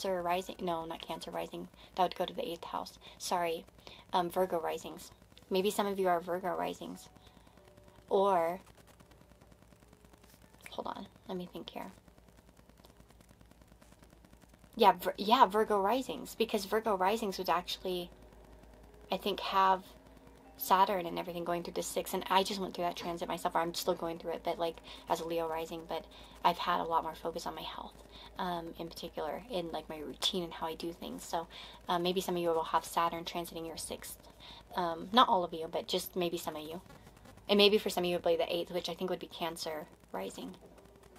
rising. No, not Cancer rising. That would go to the 8th house. Sorry, Virgo risings. Maybe some of you are Virgo risings. Or, hold on, let me think here. Yeah, Virgo risings, because Virgo risings would actually, I think, have Saturn and everything going through the 6th, and I just went through that transit myself, or I'm still going through it, but like as a Leo rising, but I've had a lot more focus on my health, in particular, in like my routine and how I do things. So maybe some of you will have Saturn transiting your 6th. Not all of you, but just maybe some of you. And maybe for some of you it would be the 8th, which I think would be Cancer rising.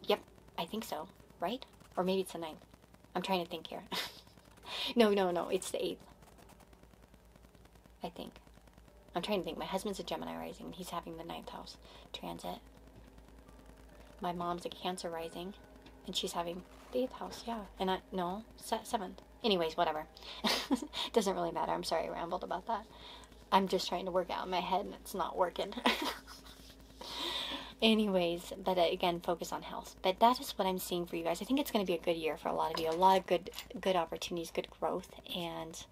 Yep, I think so, right? Or maybe it's the 9th. I'm trying to think here. No, it's the 8th. I think. I'm trying to think. My husband's a Gemini rising, and he's having the 9th house transit. My mom's a Cancer rising, and she's having the 8th house, yeah. And 7th. Anyways, whatever. Doesn't really matter. I'm sorry I rambled about that. I'm just trying to work out in my head, and it's not working. Anyways, but again, focus on health. But that is what I'm seeing for you guys. I think it's going to be a good year for a lot of you. A lot of good opportunities, good growth, and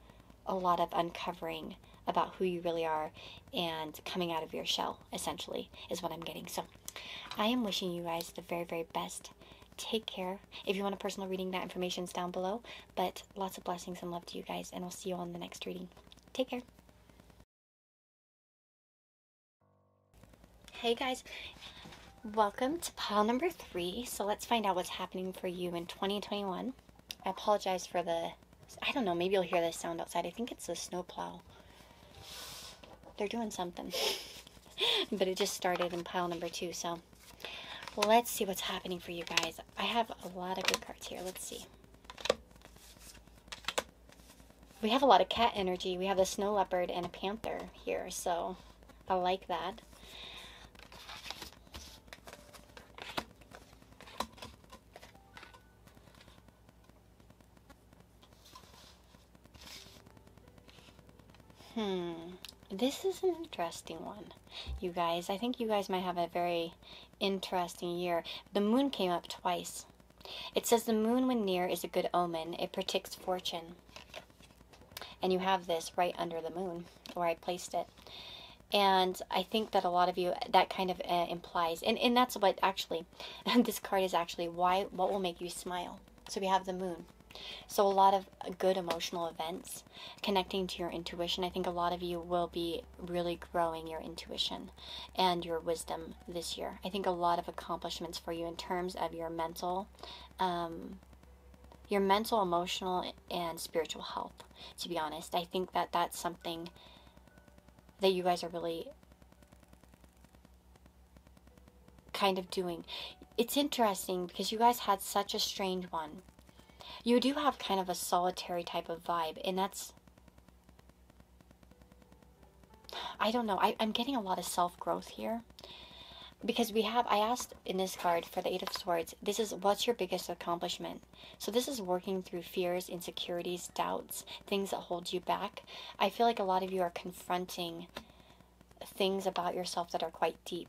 a lot of uncovering about who you really are and coming out of your shell, essentially, is what I'm getting. So I am wishing you guys the very, very best. Take care. If you want a personal reading, that information's down below. But lots of blessings and love to you guys, and I'll see you on the next reading. Take care. Hey guys. Welcome to pile number 3. So let's find out what's happening for you in 2021. I apologize for I don't know, maybe you'll hear this sound outside. I think it's a snowplow. They're doing something. But it just started in pile number 2, so let's see what's happening for you guys. I have a lot of good cards here. Let's see. We have a lot of cat energy. We have a snow leopard and a panther here, so I like that. This is an interesting one, you guys. I think you guys might have a very interesting year. The moon came up twice. It says the moon when near is a good omen. It predicts fortune. And you have this right under the moon, where I placed it. And I think that a lot of you, that kind of implies, and that's what actually, this card is actually what will make you smile. So we have the moon. So a lot of good emotional events connecting to your intuition. I think a lot of you will be really growing your intuition and your wisdom this year. I think a lot of accomplishments for you in terms of your mental, emotional, and spiritual health, to be honest. I think that that's something that you guys are really kind of doing. It's interesting because you guys had such a strange one. You do have kind of a solitary type of vibe, and that's, I don't know, I'm getting a lot of self-growth here. because I asked in this card for the Eight of Swords, this is what's your biggest accomplishment? So this is working through fears, insecurities, doubts, things that hold you back. I feel like a lot of you are confronting things about yourself that are quite deep.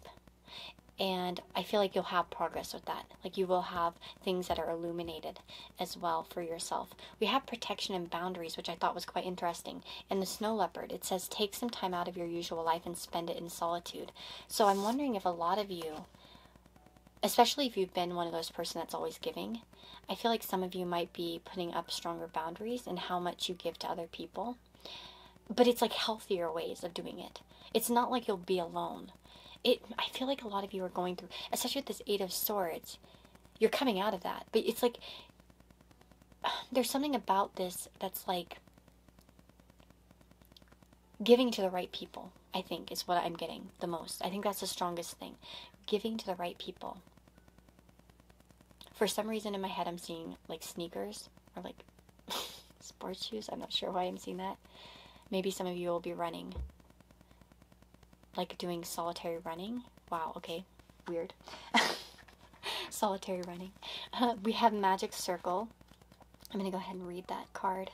And I feel like you'll have progress with that. Like you will have things that are illuminated as well for yourself. We have protection and boundaries, which I thought was quite interesting. And the snow leopard, it says take some time out of your usual life and spend it in solitude. So I'm wondering if a lot of you, especially if you've been one of those person that's always giving, I feel like some of you might be putting up stronger boundaries in how much you give to other people. But it's like healthier ways of doing it. It's not like you'll be alone. I feel like a lot of you are going through, especially with this Eight of Swords, you're coming out of that. But it's like, there's something about this that's like giving to the right people, I think, is what I'm getting the most. I think that's the strongest thing. Giving to the right people. For some reason in my head, I'm seeing like sneakers or like sports shoes. I'm not sure why I'm seeing that. Maybe some of you will be running. Like doing solitary running. Wow, okay. Weird. Solitary running. We have Magic Circle. I'm going to go ahead and read that card.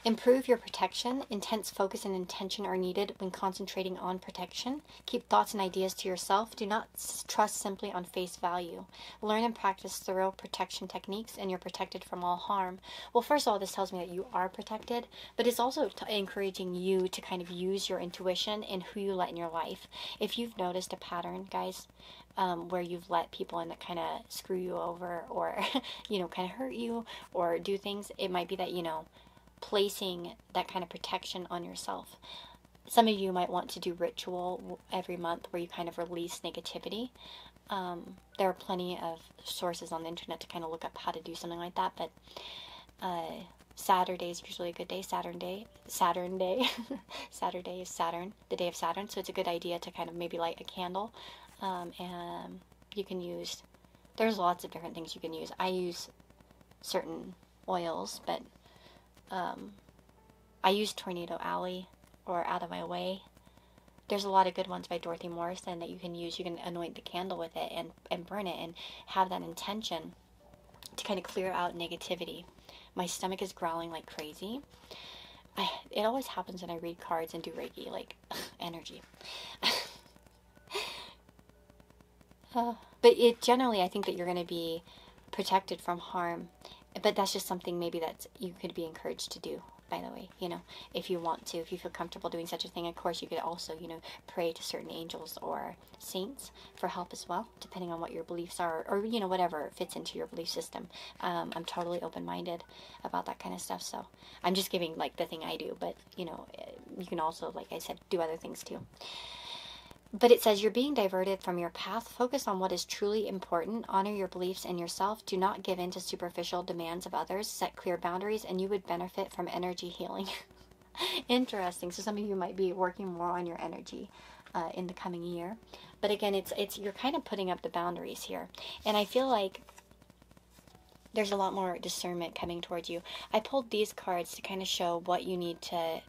Improve your protection. Intense focus and intention are needed when concentrating on protection. Keep thoughts and ideas to yourself. Do not trust simply on face value. Learn and practice thorough protection techniques and you're protected from all harm. Well, first of all, this tells me that you are protected, but it's also encouraging you to kind of use your intuition in who you let in your life. If you've noticed a pattern, guys, where you've let people in that kind of screw you over or, kind of hurt you or do things, it might be that, placing that kind of protection on yourself. Some of you might want to do ritual every month where you kind of release negativity. There are plenty of sources on the internet to kind of look up how to do something like that, but Saturday is usually a good day. Saturday is Saturn, the day of Saturn, so it's a good idea to kind of maybe light a candle, and you can use, there's lots of different things you can use. I use certain oils, but I use Tornado Alley or Out of My Way. There's a lot of good ones by Dorothy Morrison that you can use. You can anoint the candle with it and burn it and have that intention to kind of clear out negativity. My stomach is growling like crazy. It always happens when I read cards and do Reiki, like energy. But generally, I think that you're going to be protected from harm. But that's just something maybe that you could be encouraged to do, by the way, if you want to, if you feel comfortable doing such a thing. Of course, you could also, pray to certain angels or saints for help as well, depending on what your beliefs are, or, whatever fits into your belief system. I'm totally open-minded about that kind of stuff, so I'm just giving, like, the thing I do, but, you can also, like I said, do other things too. But it says you're being diverted from your path. Focus on what is truly important. Honor your beliefs and yourself. Do not give in to superficial demands of others. Set clear boundaries and you would benefit from energy healing. Interesting. So some of you might be working more on your energy in the coming year. But again, it's you're kind of putting up the boundaries here. And I feel like there's a lot more discernment coming towards you. I pulled these cards to kind of show what you need to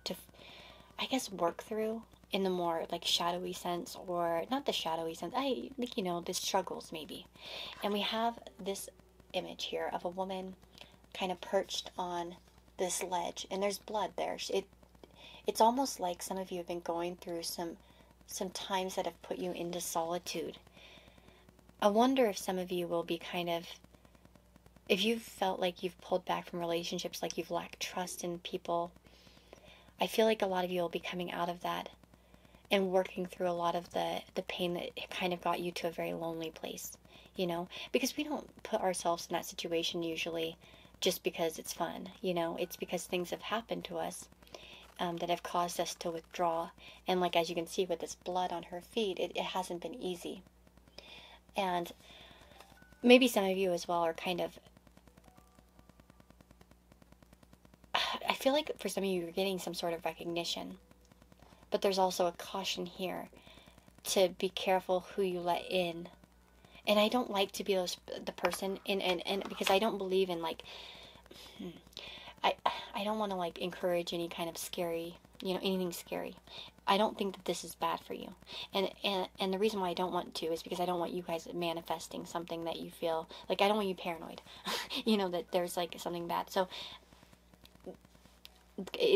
I guess, work through in the more like shadowy sense, or not the shadowy sense, the struggles maybe. And we have this image here of a woman kind of perched on this ledge, and there's blood there. It's almost like some of you have been going through some times that have put you into solitude. I wonder if some of you will be kind of, if you've felt like you've pulled back from relationships, like you've lacked trust in people, I feel like a lot of you will be coming out of that and working through a lot of the pain that kind of got you to a very lonely place, because we don't put ourselves in that situation usually just because it's fun, it's because things have happened to us that have caused us to withdraw. And like, as you can see with this blood on her feet, it hasn't been easy. And maybe some of you as well are kind of, I feel like for some of you, you're getting some sort of recognition. But there's also a caution here to be careful who you let in. And I don't like to be the person, and because I don't believe in, like, I don't want to, like, encourage any kind of scary, anything scary. I don't think that this is bad for you. And the reason why I don't want to is because I don't want you guys manifesting something that you feel like, I don't want you paranoid, you know, that there's like something bad. So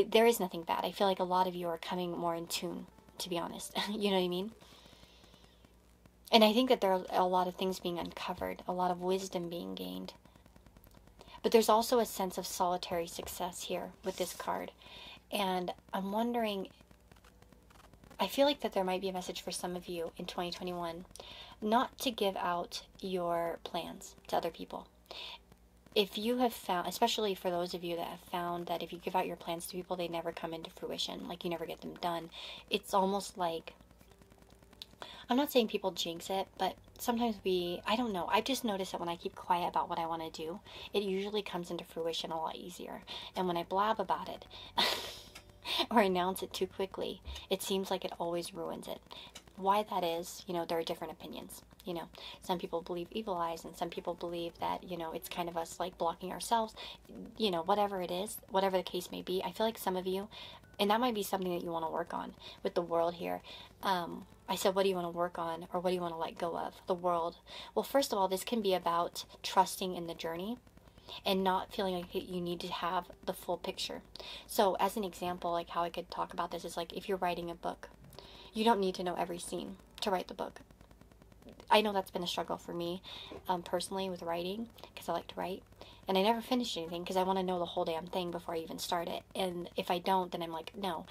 there is nothing bad. I feel like a lot of you are coming more in tune, to be honest. You know what I mean? And I think that there are a lot of things being uncovered, a lot of wisdom being gained. But there's also a sense of solitary success here with this card. And I'm wondering, I feel like that there might be a message for some of you in 2021, not to give out your plans to other people. If you have found, especially for those of you that have found that if you give out your plans to people, they never come into fruition, like you never get them done, it's almost like, I'm not saying people jinx it, but sometimes I don't know, I've just noticed that when I keep quiet about what I want to do, it usually comes into fruition a lot easier. And when I blab about it, or announce it too quickly, it seems like it always ruins it. Why that is, you know, there are different opinions. You know, some people believe evil eyes, and some people believe that, you know, it's kind of us like blocking ourselves, you know, whatever it is, whatever the case may be. I feel like some of you, and that might be something that you want to work on with the world here. I said, what do you want to work on, or what do you want to let go of? The world. Well, first of all, this can be about trusting in the journey and not feeling like you need to have the full picture. So as an example, like how I could talk about this is like, if you're writing a book, you don't need to know every scene to write the book. I know that's been a struggle for me personally with writing, because I like to write, and I never finish anything because I want to know the whole damn thing before I even start it. And if I don't, then I'm like, no.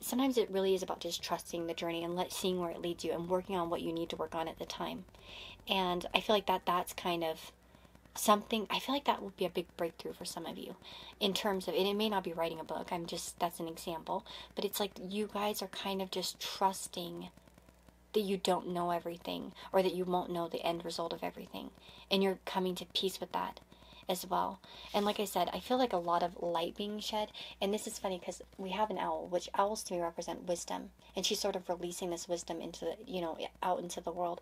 Sometimes it really is about just trusting the journey and seeing where it leads you and working on what you need to work on at the time. And I feel like that's kind of something, I feel like that would be a big breakthrough for some of you in terms of, and it may not be writing a book, that's an example, but it's like you guys are kind of just trusting that you don't know everything, or that you won't know the end result of everything, and you're coming to peace with that as well. And like I said, I feel like a lot of light being shed, and this is funny because we have an owl, which owls to me represent wisdom, and she's sort of releasing this wisdom into the, you know, out into the world.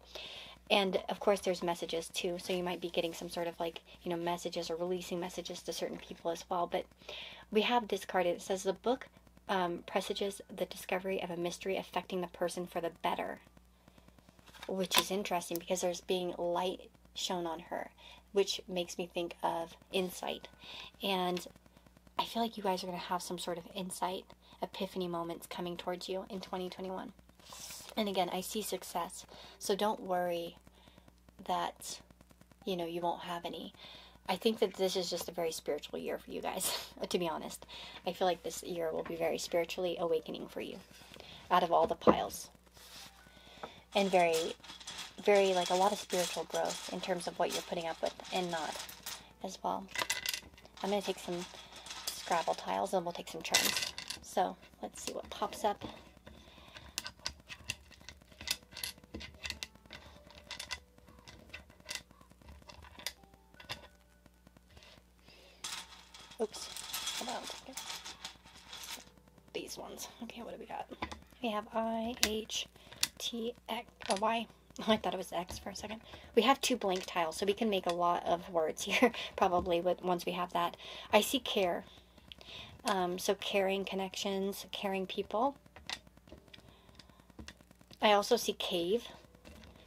And of course there's messages too, so you might be getting some sort of like, you know, messages or releasing messages to certain people as well. But we have this card, it says the book presages the discovery of a mystery affecting the person for the better, which is interesting because there's being light shown on her, which makes me think of insight. And I feel like you guys are going to have some sort of insight, epiphany moments coming towards you in 2021. And again, I see success, so don't worry that, you know, you won't have any. I think that this is just a very spiritual year for you guys, to be honest. I feel like this year will be very spiritually awakening for you, out of all the piles. And very, very, like, a lot of spiritual growth in terms of what you're putting up with and not as well. I'm going to take some Scrabble tiles and we'll take some turns. So, let's see what pops up. Oops, hold on a second. These ones. Okay, what do we got? We have I, H, T, X, or Y. Oh, I thought it was X for a second. We have 2 blank tiles, so we can make a lot of words here, probably, once we have that. I see care. So caring connections, caring people. I also see cave.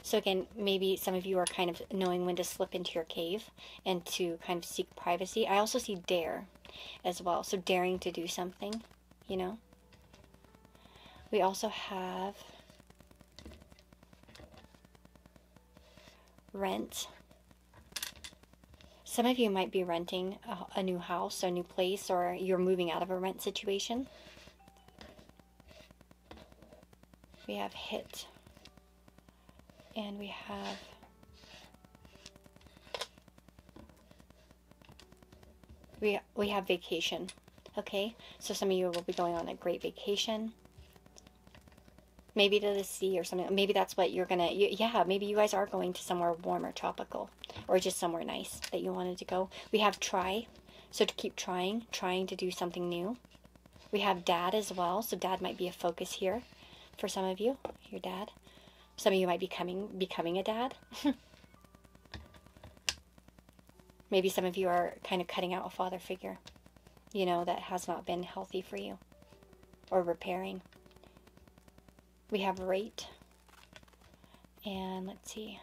So again, maybe some of you are kind of knowing when to slip into your cave and to kind of seek privacy. I also see dare as well. So daring to do something, you know. We also have rent. Some of you might be renting a new house or a new place, or you're moving out of a rent situation. We have hit. And we have vacation. Okay, so some of you will be going on a great vacation, maybe to the sea or something. Maybe that's what you're gonna, yeah, maybe you guys are going to somewhere warm or tropical, or just somewhere nice that you wanted to go. We have try, so to keep trying to do something new. We have dad as well, so dad might be a focus here for some of you, your dad. Some of you might be becoming a dad. Maybe some of you are kind of cutting out a father figure, you know, that has not been healthy for you, or repairing. We have rate. And let's see.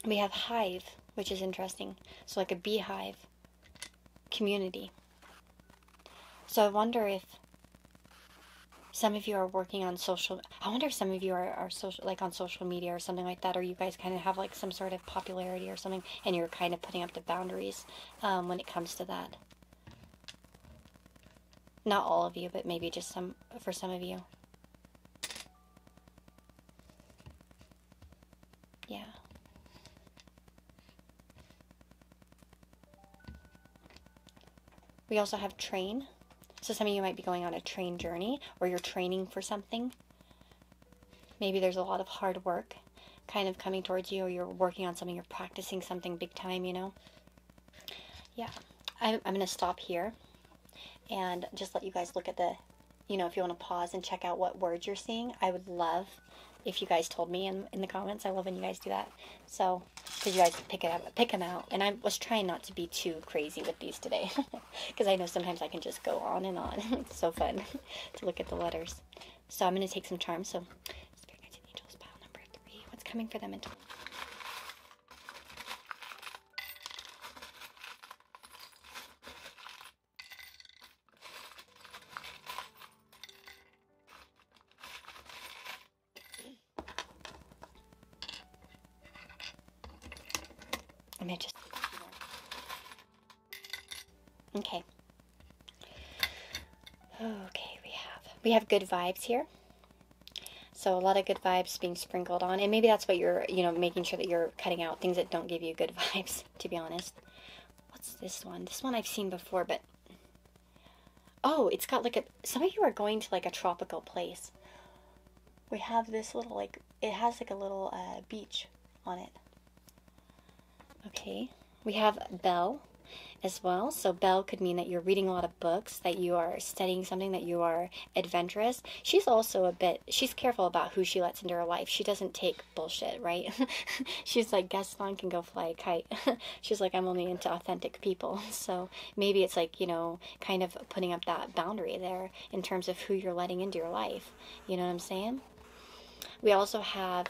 We have hive, which is interesting. So like a beehive. Community. So I wonder if some of you are working on social, I wonder if some of you are social, like on social media or something like that, or you guys kind of have like some sort of popularity or something, and you're kind of putting up the boundaries when it comes to that. Not all of you, but maybe just some, for some of you. Yeah. We also have train. So some of you might be going on a train journey, or you're training for something. Maybe there's a lot of hard work kind of coming towards you, or you're working on something, you're practicing something big time, you know. Yeah, I'm going to stop here and just let you guys look at the, you know, if you want to pause and check out what words you're seeing. I would love if you guys told me in the comments. I love when you guys do that. So, because you guys pick them out. And I was trying not to be too crazy with these today. Because I know sometimes I can just go on and on. It's so fun to look at the letters. So I'm going to take some charms. So, Spirit Guides and Angels, pile number 3. What's coming for them in I'm going to just... Okay. Okay, we have good vibes here. So a lot of good vibes being sprinkled on, and maybe that's what you're, you know, making sure that you're cutting out things that don't give you good vibes, to be honest. What's this one? This one I've seen before, but oh, it's got like a, some of you are going to like a tropical place. We have this little, like, it has like a little beach on it. Okay, we have Belle as well. So Belle could mean that you're reading a lot of books, that you are studying something, that you are adventurous. She's also a bit, she's careful about who she lets into her life. She doesn't take bullshit, right? She's like, Gaston can go fly a kite. She's like, I'm only into authentic people. So maybe it's like, you know, kind of putting up that boundary there in terms of who you're letting into your life. You know what I'm saying? We also have,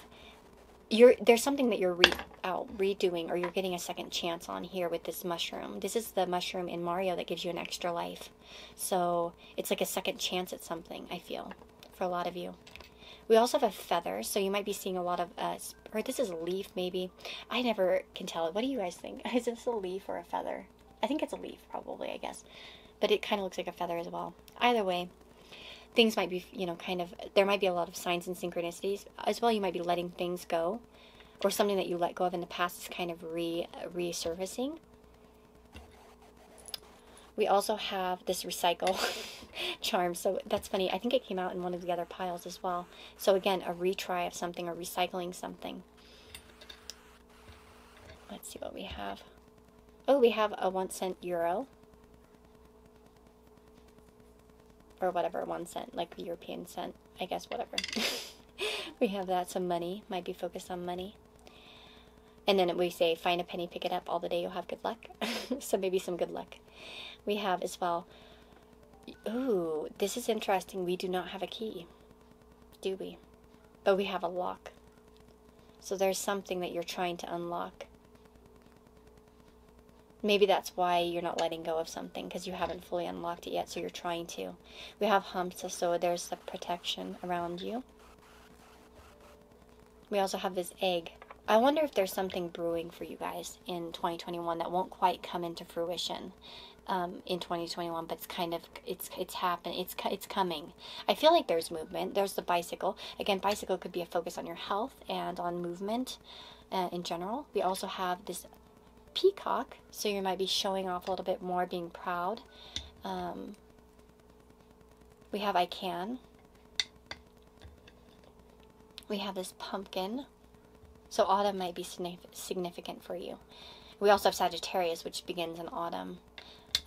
there's something that you're redoing, or you're getting a second chance on here with this mushroom. This is the mushroom in Mario that gives you an extra life. So it's like a second chance at something, I feel, for a lot of you. We also have a feather, so you might be seeing a lot of, or this is a leaf maybe. I never can tell. What do you guys think? Is this a leaf or a feather? I think it's a leaf, probably, I guess. But it kind of looks like a feather as well. Either way, things might be, you know, kind of, there might be a lot of signs and synchronicities. As well, you might be letting things go, or something that you let go of in the past is kind of resurfacing. We also have this recycle charm. So that's funny. I think it came out in one of the other piles as well. So again, a retry of something, or recycling something. Let's see what we have. Oh, we have a 1 cent euro. Or whatever, 1 cent, like the European cent, I guess, whatever. We have that, some money, might be focused on money. And then we say, find a penny, pick it up, all the day you'll have good luck. So maybe some good luck. We have as well, ooh, this is interesting. We do not have a key, do we? But we have a lock. So there's something that you're trying to unlock. Maybe that's why you're not letting go of something, because you haven't fully unlocked it yet, so you're trying to. We have Hamsa, so there's the protection around you. We also have this egg. I wonder if there's something brewing for you guys in 2021 that won't quite come into fruition in 2021, but it's kind of, it's happening, it's coming. I feel like there's movement. There's the bicycle. Again, bicycle could be a focus on your health and on movement in general. We also have this peacock, so you might be showing off a little bit more, being proud. We have I can. We have this pumpkin, so autumn might be significant for you. We also have Sagittarius, which begins in autumn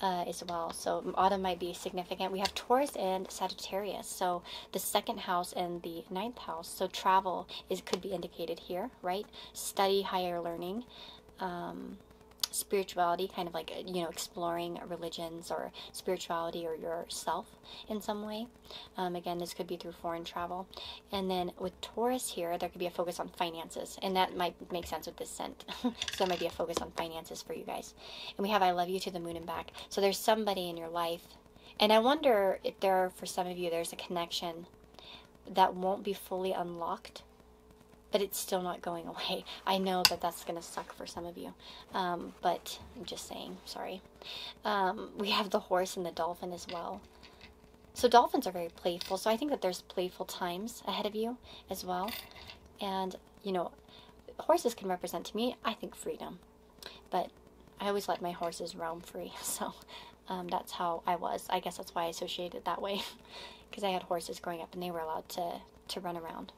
as well, so autumn might be significant. We have Taurus and Sagittarius, so the 2nd house and the 9th house, so travel could be indicated here, right? Study, higher learning. spirituality, kind of like, you know, exploring religions or spirituality or yourself in some way. Again, this could be through foreign travel. And then with Taurus here, there could be a focus on finances, and that might make sense with this scent. So there might be a focus on finances for you guys. And we have I love you to the moon and back. So there's somebody in your life, and I wonder if for some of you, there's a connection that won't be fully unlocked, but it's still not going away. I know that that's going to suck for some of you, but I'm just saying, sorry. We have the horse and the dolphin as well. So dolphins are very playful, so I think that there's playful times ahead of you as well. And, you know, horses can represent to me, I think, freedom. But I always let my horses roam free, so that's how I was. I guess that's why I associated it that way, because I had horses growing up and they were allowed to run around.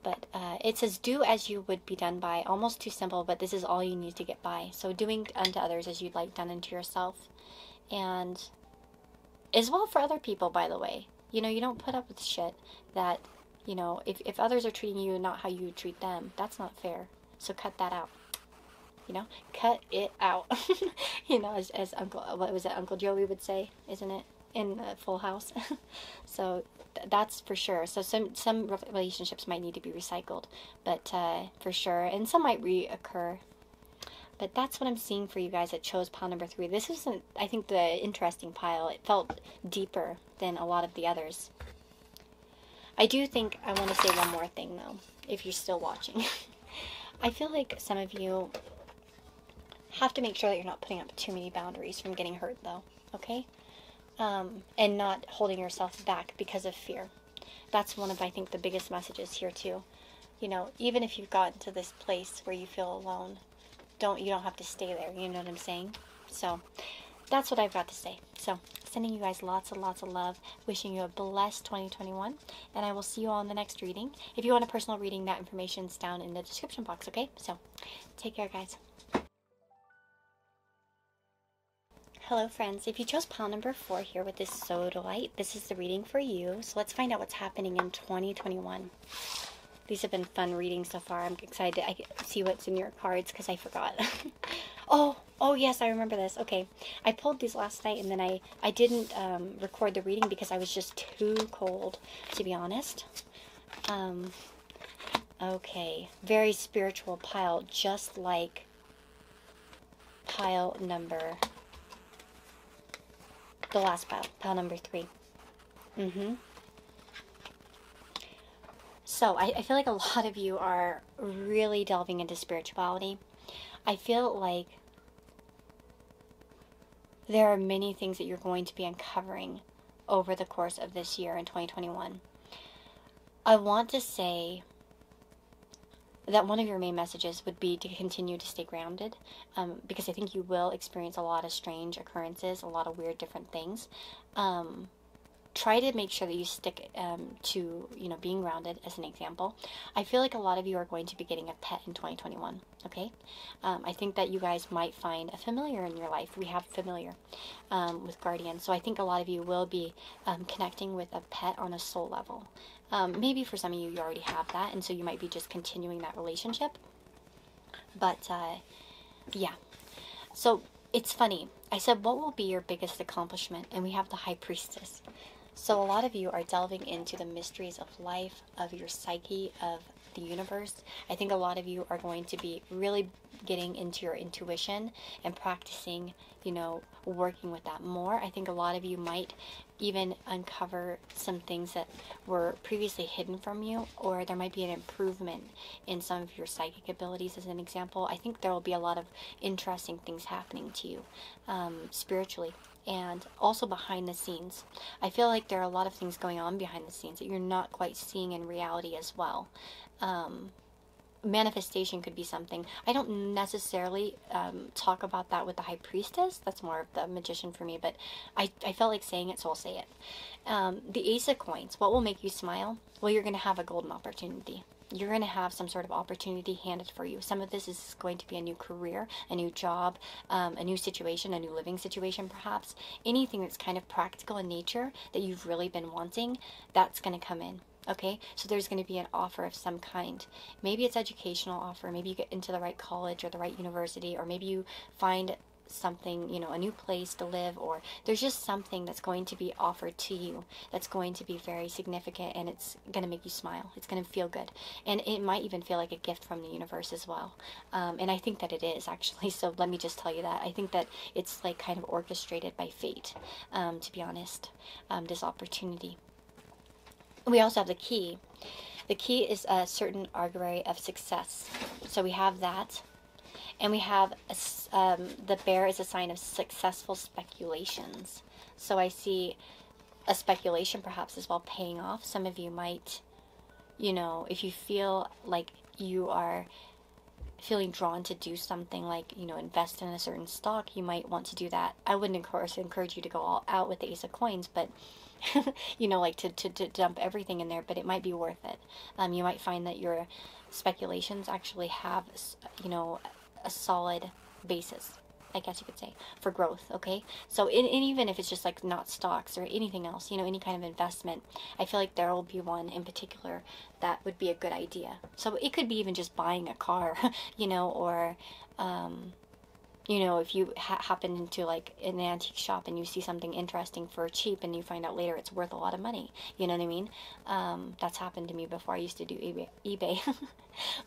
But it says, do as you would be done by. Almost too simple, but this is all you need to get by. So doing unto others as you'd like done unto yourself. And as well for other people, by the way. You know, you don't put up with shit that, you know, if others are treating you not how you treat them, that's not fair. So cut that out. You know, cut it out. You know, as Uncle, what was it, Uncle Joey would say, isn't it, in Full House? So that's for sure. So some relationships might need to be recycled, but for sure, and some might reoccur. But that's what I'm seeing for you guys that chose pile number 3. This isn't, I think, the interesting pile. It felt deeper than a lot of the others. I do think I want to say one more thing, though, if you're still watching. I feel like some of you have to make sure that you're not putting up too many boundaries from getting hurt, though, okay? And not holding yourself back because of fear. That's one of, I think, the biggest messages here, too. You know, even if you've gotten to this place where you feel alone, you don't have to stay there, you know what I'm saying? So, that's what I've got to say. So, sending you guys lots and lots of love, wishing you a blessed 2021, and I will see you all in the next reading. If you want a personal reading, that information's down in the description box, okay? So, take care, guys. Hello, friends. If you chose pile number 4 here with this sodalite, this is the reading for you. So let's find out what's happening in 2021. These have been fun readings so far. I'm excited to see what's in your cards because I forgot. Oh yes, I remember this. Okay, I pulled these last night and then I didn't record the reading because I was just too cold, to be honest. Okay, very spiritual pile, just like pile number... the last pile number 3. So, I feel like a lot of you are really delving into spirituality. I feel like there are many things that you're going to be uncovering over the course of this year in 2021. I want to say that one of your main messages would be to continue to stay grounded, because I think you will experience a lot of strange occurrences, a lot of weird different things. Try to make sure that you stick to, you know, being grounded, as an example. I feel like a lot of you are going to be getting a pet in 2021, okay? I think that you guys might find a familiar in your life. We have familiar with guardians, so I think a lot of you will be connecting with a pet on a soul level. Maybe for some of you, you already have that, and so you might be just continuing that relationship. But, yeah. So, it's funny. I said, what will be your biggest accomplishment? And we have the High Priestess. So a lot of you are delving into the mysteries of life, of your psyche, of the universe. I think a lot of you are going to be really getting into your intuition and practicing, you know, working with that more. I think a lot of you might even uncover some things that were previously hidden from you, or there might be an improvement in some of your psychic abilities, as an example. I think there will be a lot of interesting things happening to you spiritually. And also behind the scenes. I feel like there are a lot of things going on behind the scenes that you're not quite seeing in reality as well. Manifestation could be something. I don't necessarily talk about that with the High Priestess. That's more of the Magician for me, but I felt like saying it, so I'll say it. The Ace of Coins, what will make you smile? Well, you're going to have a golden opportunity. You're going to have some sort of opportunity handed for you. Some of this is going to be a new career, a new job, a new situation, a new living situation perhaps. Anything that's kind of practical in nature that you've really been wanting, that's going to come in. Okay, so there's going to be an offer of some kind. Maybe it's educational offer. Maybe you get into the right college or the right university, or maybe you find something, you know, a new place to live, or there's just something that's going to be offered to you that's going to be very significant, and it's going to make you smile. It's going to feel good, and it might even feel like a gift from the universe as well. And I think that it is actually. So let me just tell you that I think that it's like kind of orchestrated by fate, to be honest. This opportunity. We also have the key. The key is a certain augury of success. So we have that. And we have the bear is a sign of successful speculations. So I see a speculation perhaps as well paying off. Some of you might, you know, if you feel like you are feeling drawn to do something like, you know, invest in a certain stock, you might want to do that. I wouldn't encourage you to go all out with the Ace of Coins, but you know, like to dump everything in there, but it might be worth it. You might find that your speculations actually have, you know, a solid basis, I guess you could say, for growth. Okay, so even if it's just like not stocks or anything else, you know, any kind of investment, I feel like there will be one in particular that would be a good idea. So it could be even just buying a car, you know, or you know, if you happen into like an antique shop and you see something interesting for cheap and you find out later it's worth a lot of money, you know what I mean? That's happened to me before. I used to do eBay.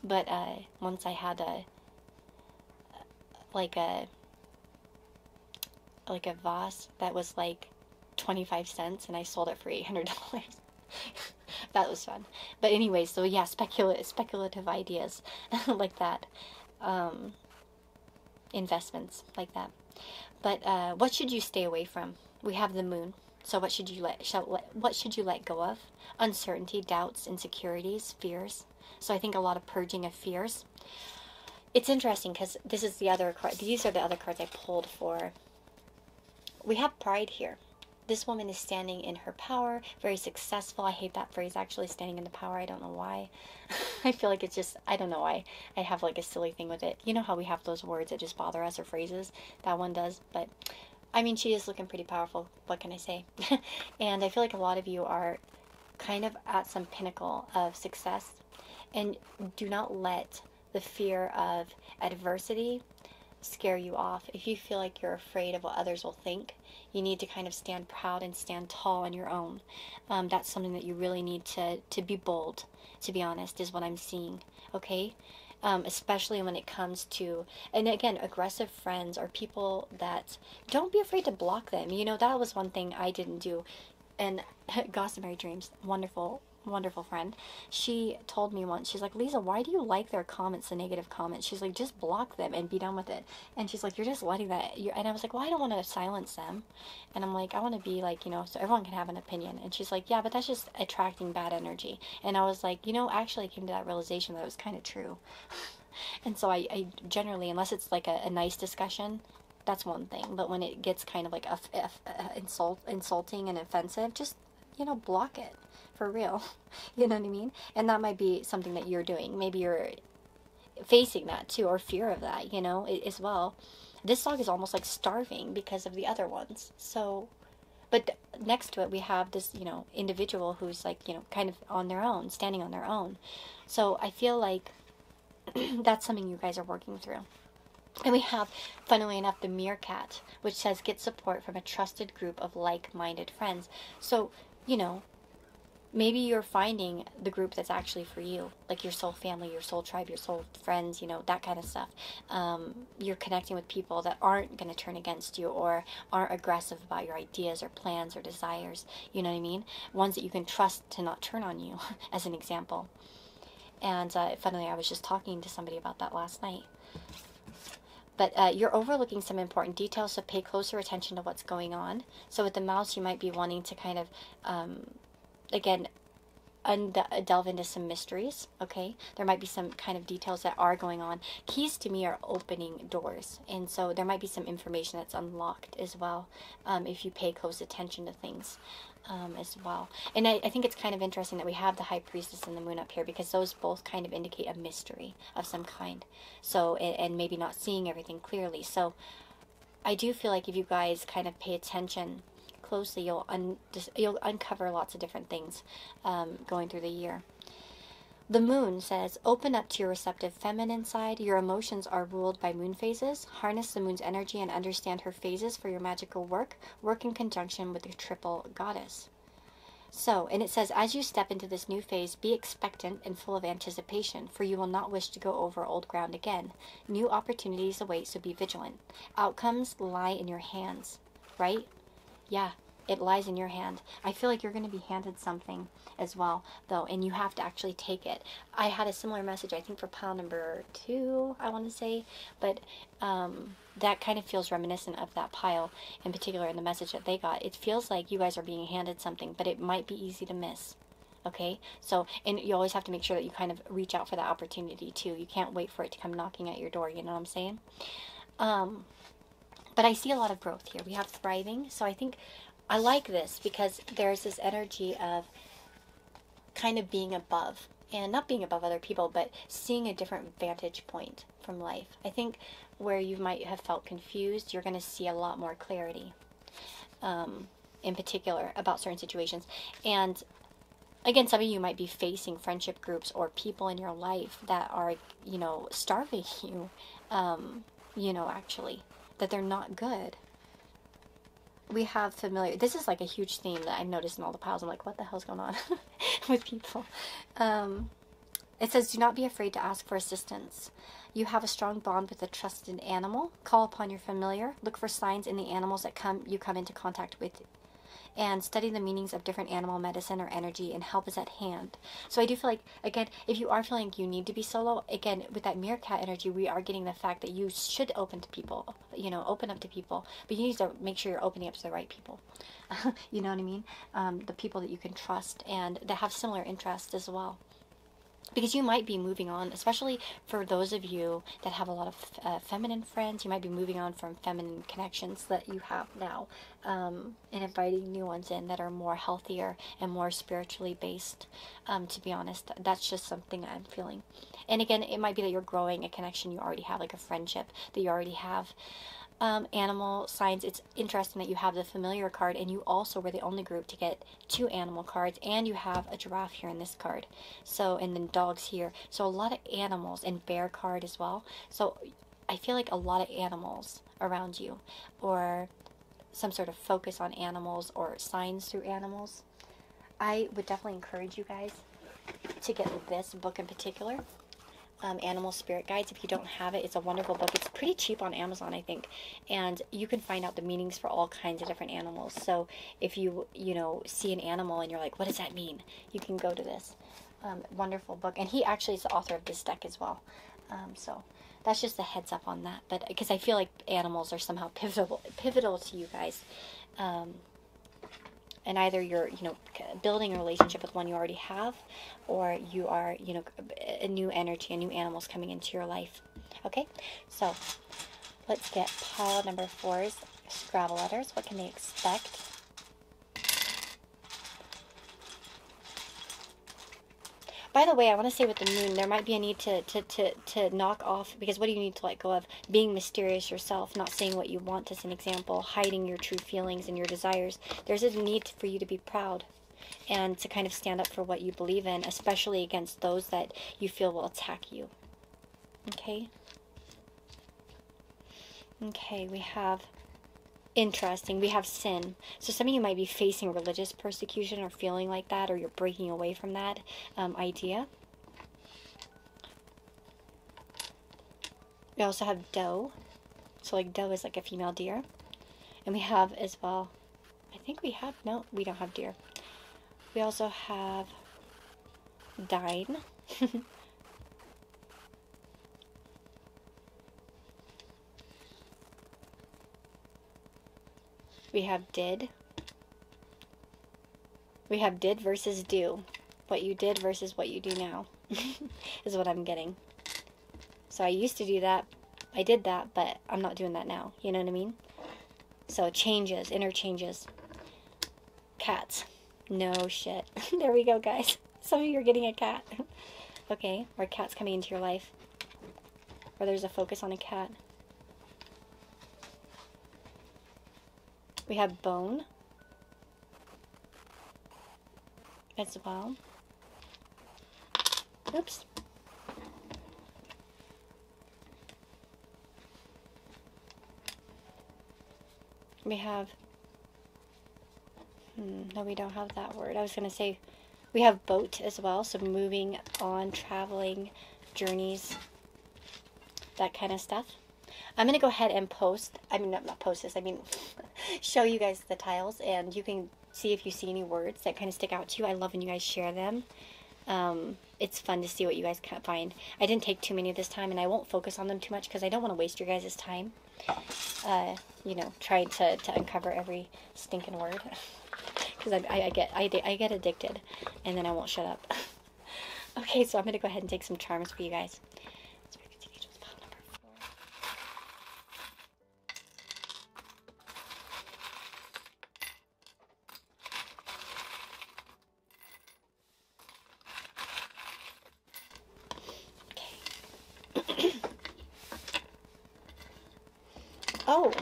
But once I had a vase that was like 25 cents and I sold it for $800. That was fun. But anyway, so yeah, speculative ideas like that. Investments like that. But what should you stay away from? We have the moon. So what should you let go of? Uncertainty, doubts, insecurities, fears. So I think a lot of purging of fears. It's interesting because this is the other card. These are the other cards I pulled for. We have pride here. This woman is standing in her power, very successful. I hate that phrase, actually, standing in the power. I don't know why. I feel like it's just, I don't know why. I have like a silly thing with it. You know how we have those words that just bother us, or phrases? That one does. But, I mean, she is looking pretty powerful. What can I say? And I feel like a lot of you are kind of at some pinnacle of success. And do not let the fear of adversity scare you off. If you feel like you're afraid of what others will think, you need to kind of stand proud and stand tall on your own. That's something that you really need to be bold, to be honest, is what I'm seeing. Okay? Especially when it comes to, and again, aggressive friends or people that, don't be afraid to block them. You know, that was one thing I didn't do. And Gossamer Dreams, wonderful friend, she told me once, she's like, Lisa, why do you like their comments, the negative comments? She's like, just block them and be done with it. And she's like, you're just letting that, and I was like, well, I don't want to silence them. And I'm like, I want to be like, you know, so everyone can have an opinion. And she's like, yeah, but that's just attracting bad energy. And I was like, you know, actually I came to that realization that it was kind of true. And so I generally, unless it's like a nice discussion, that's one thing. But when it gets kind of like insulting and offensive, just, you know, block it. For real. You know what I mean? And that might be something that you're doing. Maybe you're facing that too, or fear of that, you know, as well. This dog is almost like starving because of the other ones. So, but next to it, we have this, you know, individual who's like, you know, kind of on their own, standing on their own. So I feel like that's something you guys are working through. And we have, funnily enough, the meerkat, which says get support from a trusted group of like-minded friends. So, you know, maybe you're finding the group that's actually for you, like your soul family, your soul tribe, your soul friends, you know, that kind of stuff. You're connecting with people that aren't going to turn against you or aren't aggressive about your ideas or plans or desires, you know what I mean? Ones that you can trust to not turn on you, as an example. And funnily, I was just talking to somebody about that last night. But you're overlooking some important details, so pay closer attention to what's going on. So with the mouse, you might be wanting to kind of, again, delve into some mysteries, okay? There might be some kind of details that are going on. Keys to me are opening doors, and so there might be some information that's unlocked as well, if you pay close attention to things as well. And I think it's kind of interesting that we have the High Priestess and the Moon up here, because those both kind of indicate a mystery of some kind. So, and maybe not seeing everything clearly. So I do feel like if you guys kind of pay attention closely, you'll uncover lots of different things going through the year. The moon says, open up to your receptive feminine side. Your emotions are ruled by moon phases. Harness the moon's energy and understand her phases for your magical work. Work in conjunction with the triple goddess. So, and it says, as you step into this new phase, be expectant and full of anticipation, for you will not wish to go over old ground again. New opportunities await, so be vigilant. Outcomes lie in your hands, right? Yeah, it lies in your hand. I feel like you're going to be handed something as well, though, and you have to actually take it. I had a similar message, I think, for pile number 2, I want to say, but that kind of feels reminiscent of that pile, in particular in the message that they got. It feels like you guys are being handed something, but it might be easy to miss. Okay, so, and you always have to make sure that you kind of reach out for that opportunity too. You can't wait for it to come knocking at your door, you know what I'm saying? But I see a lot of growth here. We have thriving, so I think I like this because there's this energy of kind of being above, and not being above other people, but seeing a different vantage point from life. I think where you might have felt confused, you're going to see a lot more clarity, in particular about certain situations. And again, some of you might be facing friendship groups or people in your life that are, you know, starving you, you know, actually, that they're not good. We have familiar. This is like a huge theme that I've noticed in all the piles. I'm like, what the hell's going on with people? It says, do not be afraid to ask for assistance. You have a strong bond with a trusted animal. Call upon your familiar. Look for signs in the animals that you come into contact with. And study the meanings of different animal medicine or energy, and help is at hand. So I do feel like, again, if you are feeling you need to be solo, again, with that meerkat energy, we are getting the fact that you should open to people, you know, open up to people, but you need to make sure you're opening up to the right people. You know what I mean? The people that you can trust and that have similar interests as well. Because you might be moving on, especially for those of you that have a lot of feminine friends. You might be moving on from feminine connections that you have now, and inviting new ones in that are more healthier and more spiritually based. To be honest, that's just something I'm feeling. And again, it might be that you're growing a connection you already have, like a friendship that you already have. Animal signs, it's interesting that you have the familiar card, and you also were the only group to get 2 animal cards, and you have a giraffe here in this card, so, and then dogs here, so a lot of animals, and bear card as well. So I feel like a lot of animals around you, or some sort of focus on animals or signs through animals. I would definitely encourage you guys to get this book in particular. Animal Spirit Guides. If you don't have it, it's a wonderful book. It's pretty cheap on Amazon, I think, and you can find out the meanings for all kinds of different animals. So if you know, see an animal and you're like, what does that mean? You can go to this wonderful book, and he actually is the author of this deck as well. So that's just a heads up on that. But because I feel like animals are somehow pivotal to you guys. And either you're, you know, building a relationship with one you already have, or you are, you know, a new energy, a new animal's coming into your life. Okay, so let's get pile number 4's Scrabble letters. What can they expect? By the way, I want to say with the moon, there might be a need to knock off, because what do you need to let go of? Being mysterious yourself, not saying what you want as an example, hiding your true feelings and your desires. There's a need for you to be proud and to kind of stand up for what you believe in, especially against those that you feel will attack you. Okay? Okay, we have... Interesting. We have sin. So some of you might be facing religious persecution or feeling like that, or you're breaking away from that idea. We also have doe. So like doe is like a female deer. And we have as well, I think we have, no, we don't have deer. We also have dine. We have did. We have did versus do. What you did versus what you do now is what I'm getting. So I used to do that. I did that, but I'm not doing that now. You know what I mean? So changes, interchanges. Cats. No shit. There we go, guys. Some of you are getting a cat. Okay, or cats coming into your life. Or there's a focus on a cat. We have bone. as well. Oops. We have, no, we don't have that word. I was going to say we have boat as well. So moving on, traveling, journeys, that kind of stuff. I'm going to go ahead and post, I mean, not post this, I mean, show you guys the tiles, and you can see if you see any words that kind of stick out to you. I love when you guys share them. It's fun to see what you guys can find. I didn't take too many this time, and I won't focus on them too much because I don't want to waste your guys' time. You know, trying to uncover every stinking word. Because I get addicted, and then I won't shut up. Okay, so I'm going to go ahead and take some charms for you guys. Oh,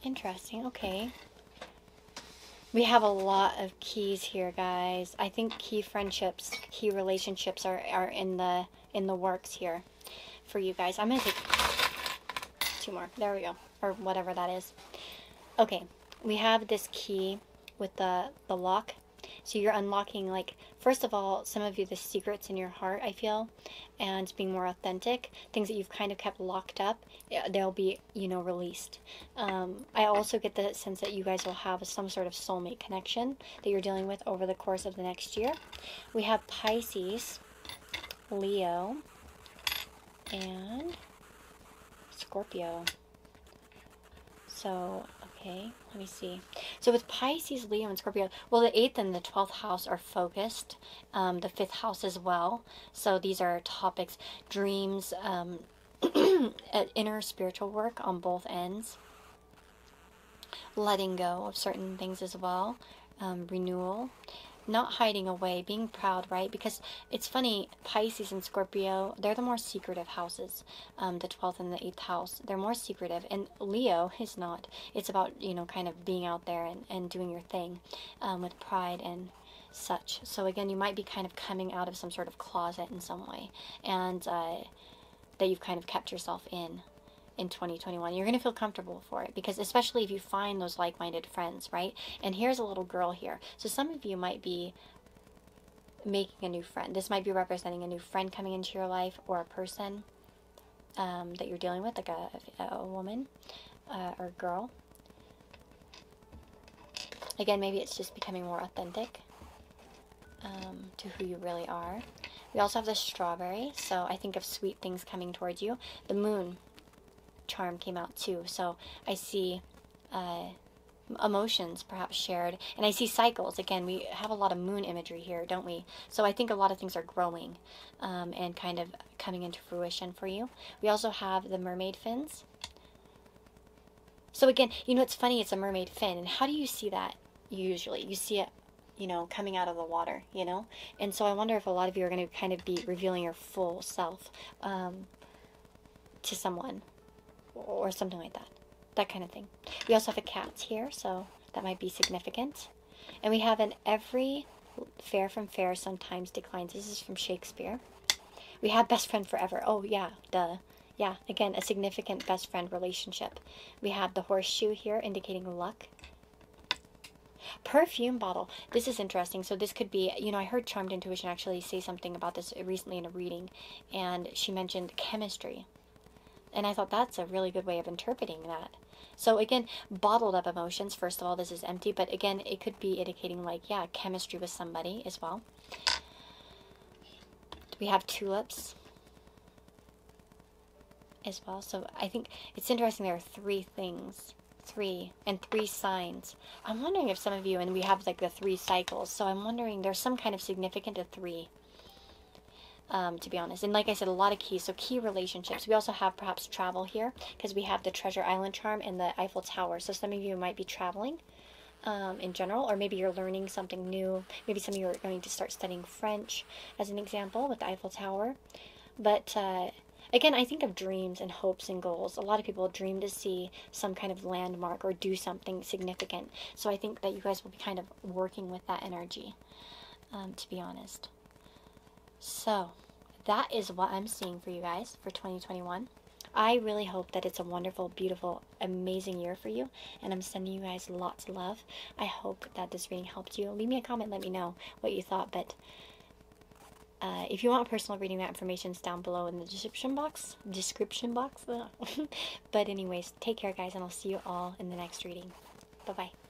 interesting. Okay. We have a lot of keys here, guys. I think key friendships, key relationships are in the works here for you guys. I'm going to take 2 more. There we go. Or whatever that is. Okay. We have this key with the lock. So you're unlocking, like, first of all, some of you, the secrets in your heart, I feel, and being more authentic, things that you've kind of kept locked up, they'll be, you know, released. I also get the sense that you guys will have some sort of soulmate connection that you're dealing with over the course of the next year. We have Pisces, Leo, and Scorpio. So, okay, let me see. So with Pisces, Leo, and Scorpio, well, the 8th and the 12th house are focused. The 5th house as well. So these are topics, dreams, inner spiritual work on both ends. Letting go of certain things as well. Renewal. Not hiding away, being proud, right? Because it's funny, Pisces and Scorpio, they're the more secretive houses. The 12th and the 8th house, they're more secretive. And Leo is not. It's about, you know, kind of being out there and doing your thing with pride and such. So again, you might be kind of coming out of some sort of closet in some way. And that you've kind of kept yourself in 2021. You're going to feel comfortable for it, because especially if you find those like-minded friends, right? And here's a little girl here. So some of you might be making a new friend. This might be representing a new friend coming into your life, or a person that you're dealing with, like a woman or girl. Again, maybe it's just becoming more authentic to who you really are. We also have the strawberry, so I think of sweet things coming towards you. The moon charm came out too, so I see emotions perhaps shared, and I see cycles. Again, we have a lot of moon imagery here, don't we? So I think a lot of things are growing and kind of coming into fruition for you. We also have the mermaid fins. So again, you know, it's funny, it's a mermaid fin, and how do you see that usually? You see it, you know, coming out of the water, you know? And so I wonder if a lot of you are going to kind of be revealing your full self to someone, or something like that. That kind of thing. We also have a cat here, so that might be significant. And we have an every fair from fair sometimes declines. This is from Shakespeare. We have best friend forever. Oh, yeah, duh. Yeah, again, a significant best friend relationship. We have the horseshoe here indicating luck. Perfume bottle. This is interesting. So this could be, you know, I heard Charmed Intuition actually say something about this recently in a reading, and she mentioned chemistry. And I thought that's a really good way of interpreting that. So again, bottled up emotions. First of all, this is empty. But again, it could be indicating, like, yeah, chemistry with somebody as well. We have tulips as well. So I think it's interesting. There are 3 things. 3 and 3 signs. I'm wondering if some of you, and we have like the 3 cycles. So I'm wondering there's some kind of significant to 3. To be honest. And like I said, a lot of keys. So key relationships. We also have perhaps travel here, because we have the Treasure Island charm and the Eiffel Tower. So some of you might be traveling in general, or maybe you're learning something new. Maybe some of you are going to start studying French, as an example, with the Eiffel Tower. But again, I think of dreams and hopes and goals. A lot of people dream to see some kind of landmark or do something significant. So I think that you guys will be kind of working with that energy. to be honest. So, that is what I'm seeing for you guys for 2021. I really hope that it's a wonderful, beautiful, amazing year for you, and I'm sending you guys lots of love. I hope that this reading helped you. Leave me a comment, let me know what you thought, but if you want personal reading, that information is down below in the description box. But anyways, take care, guys, and I'll see you all in the next reading. Bye-bye.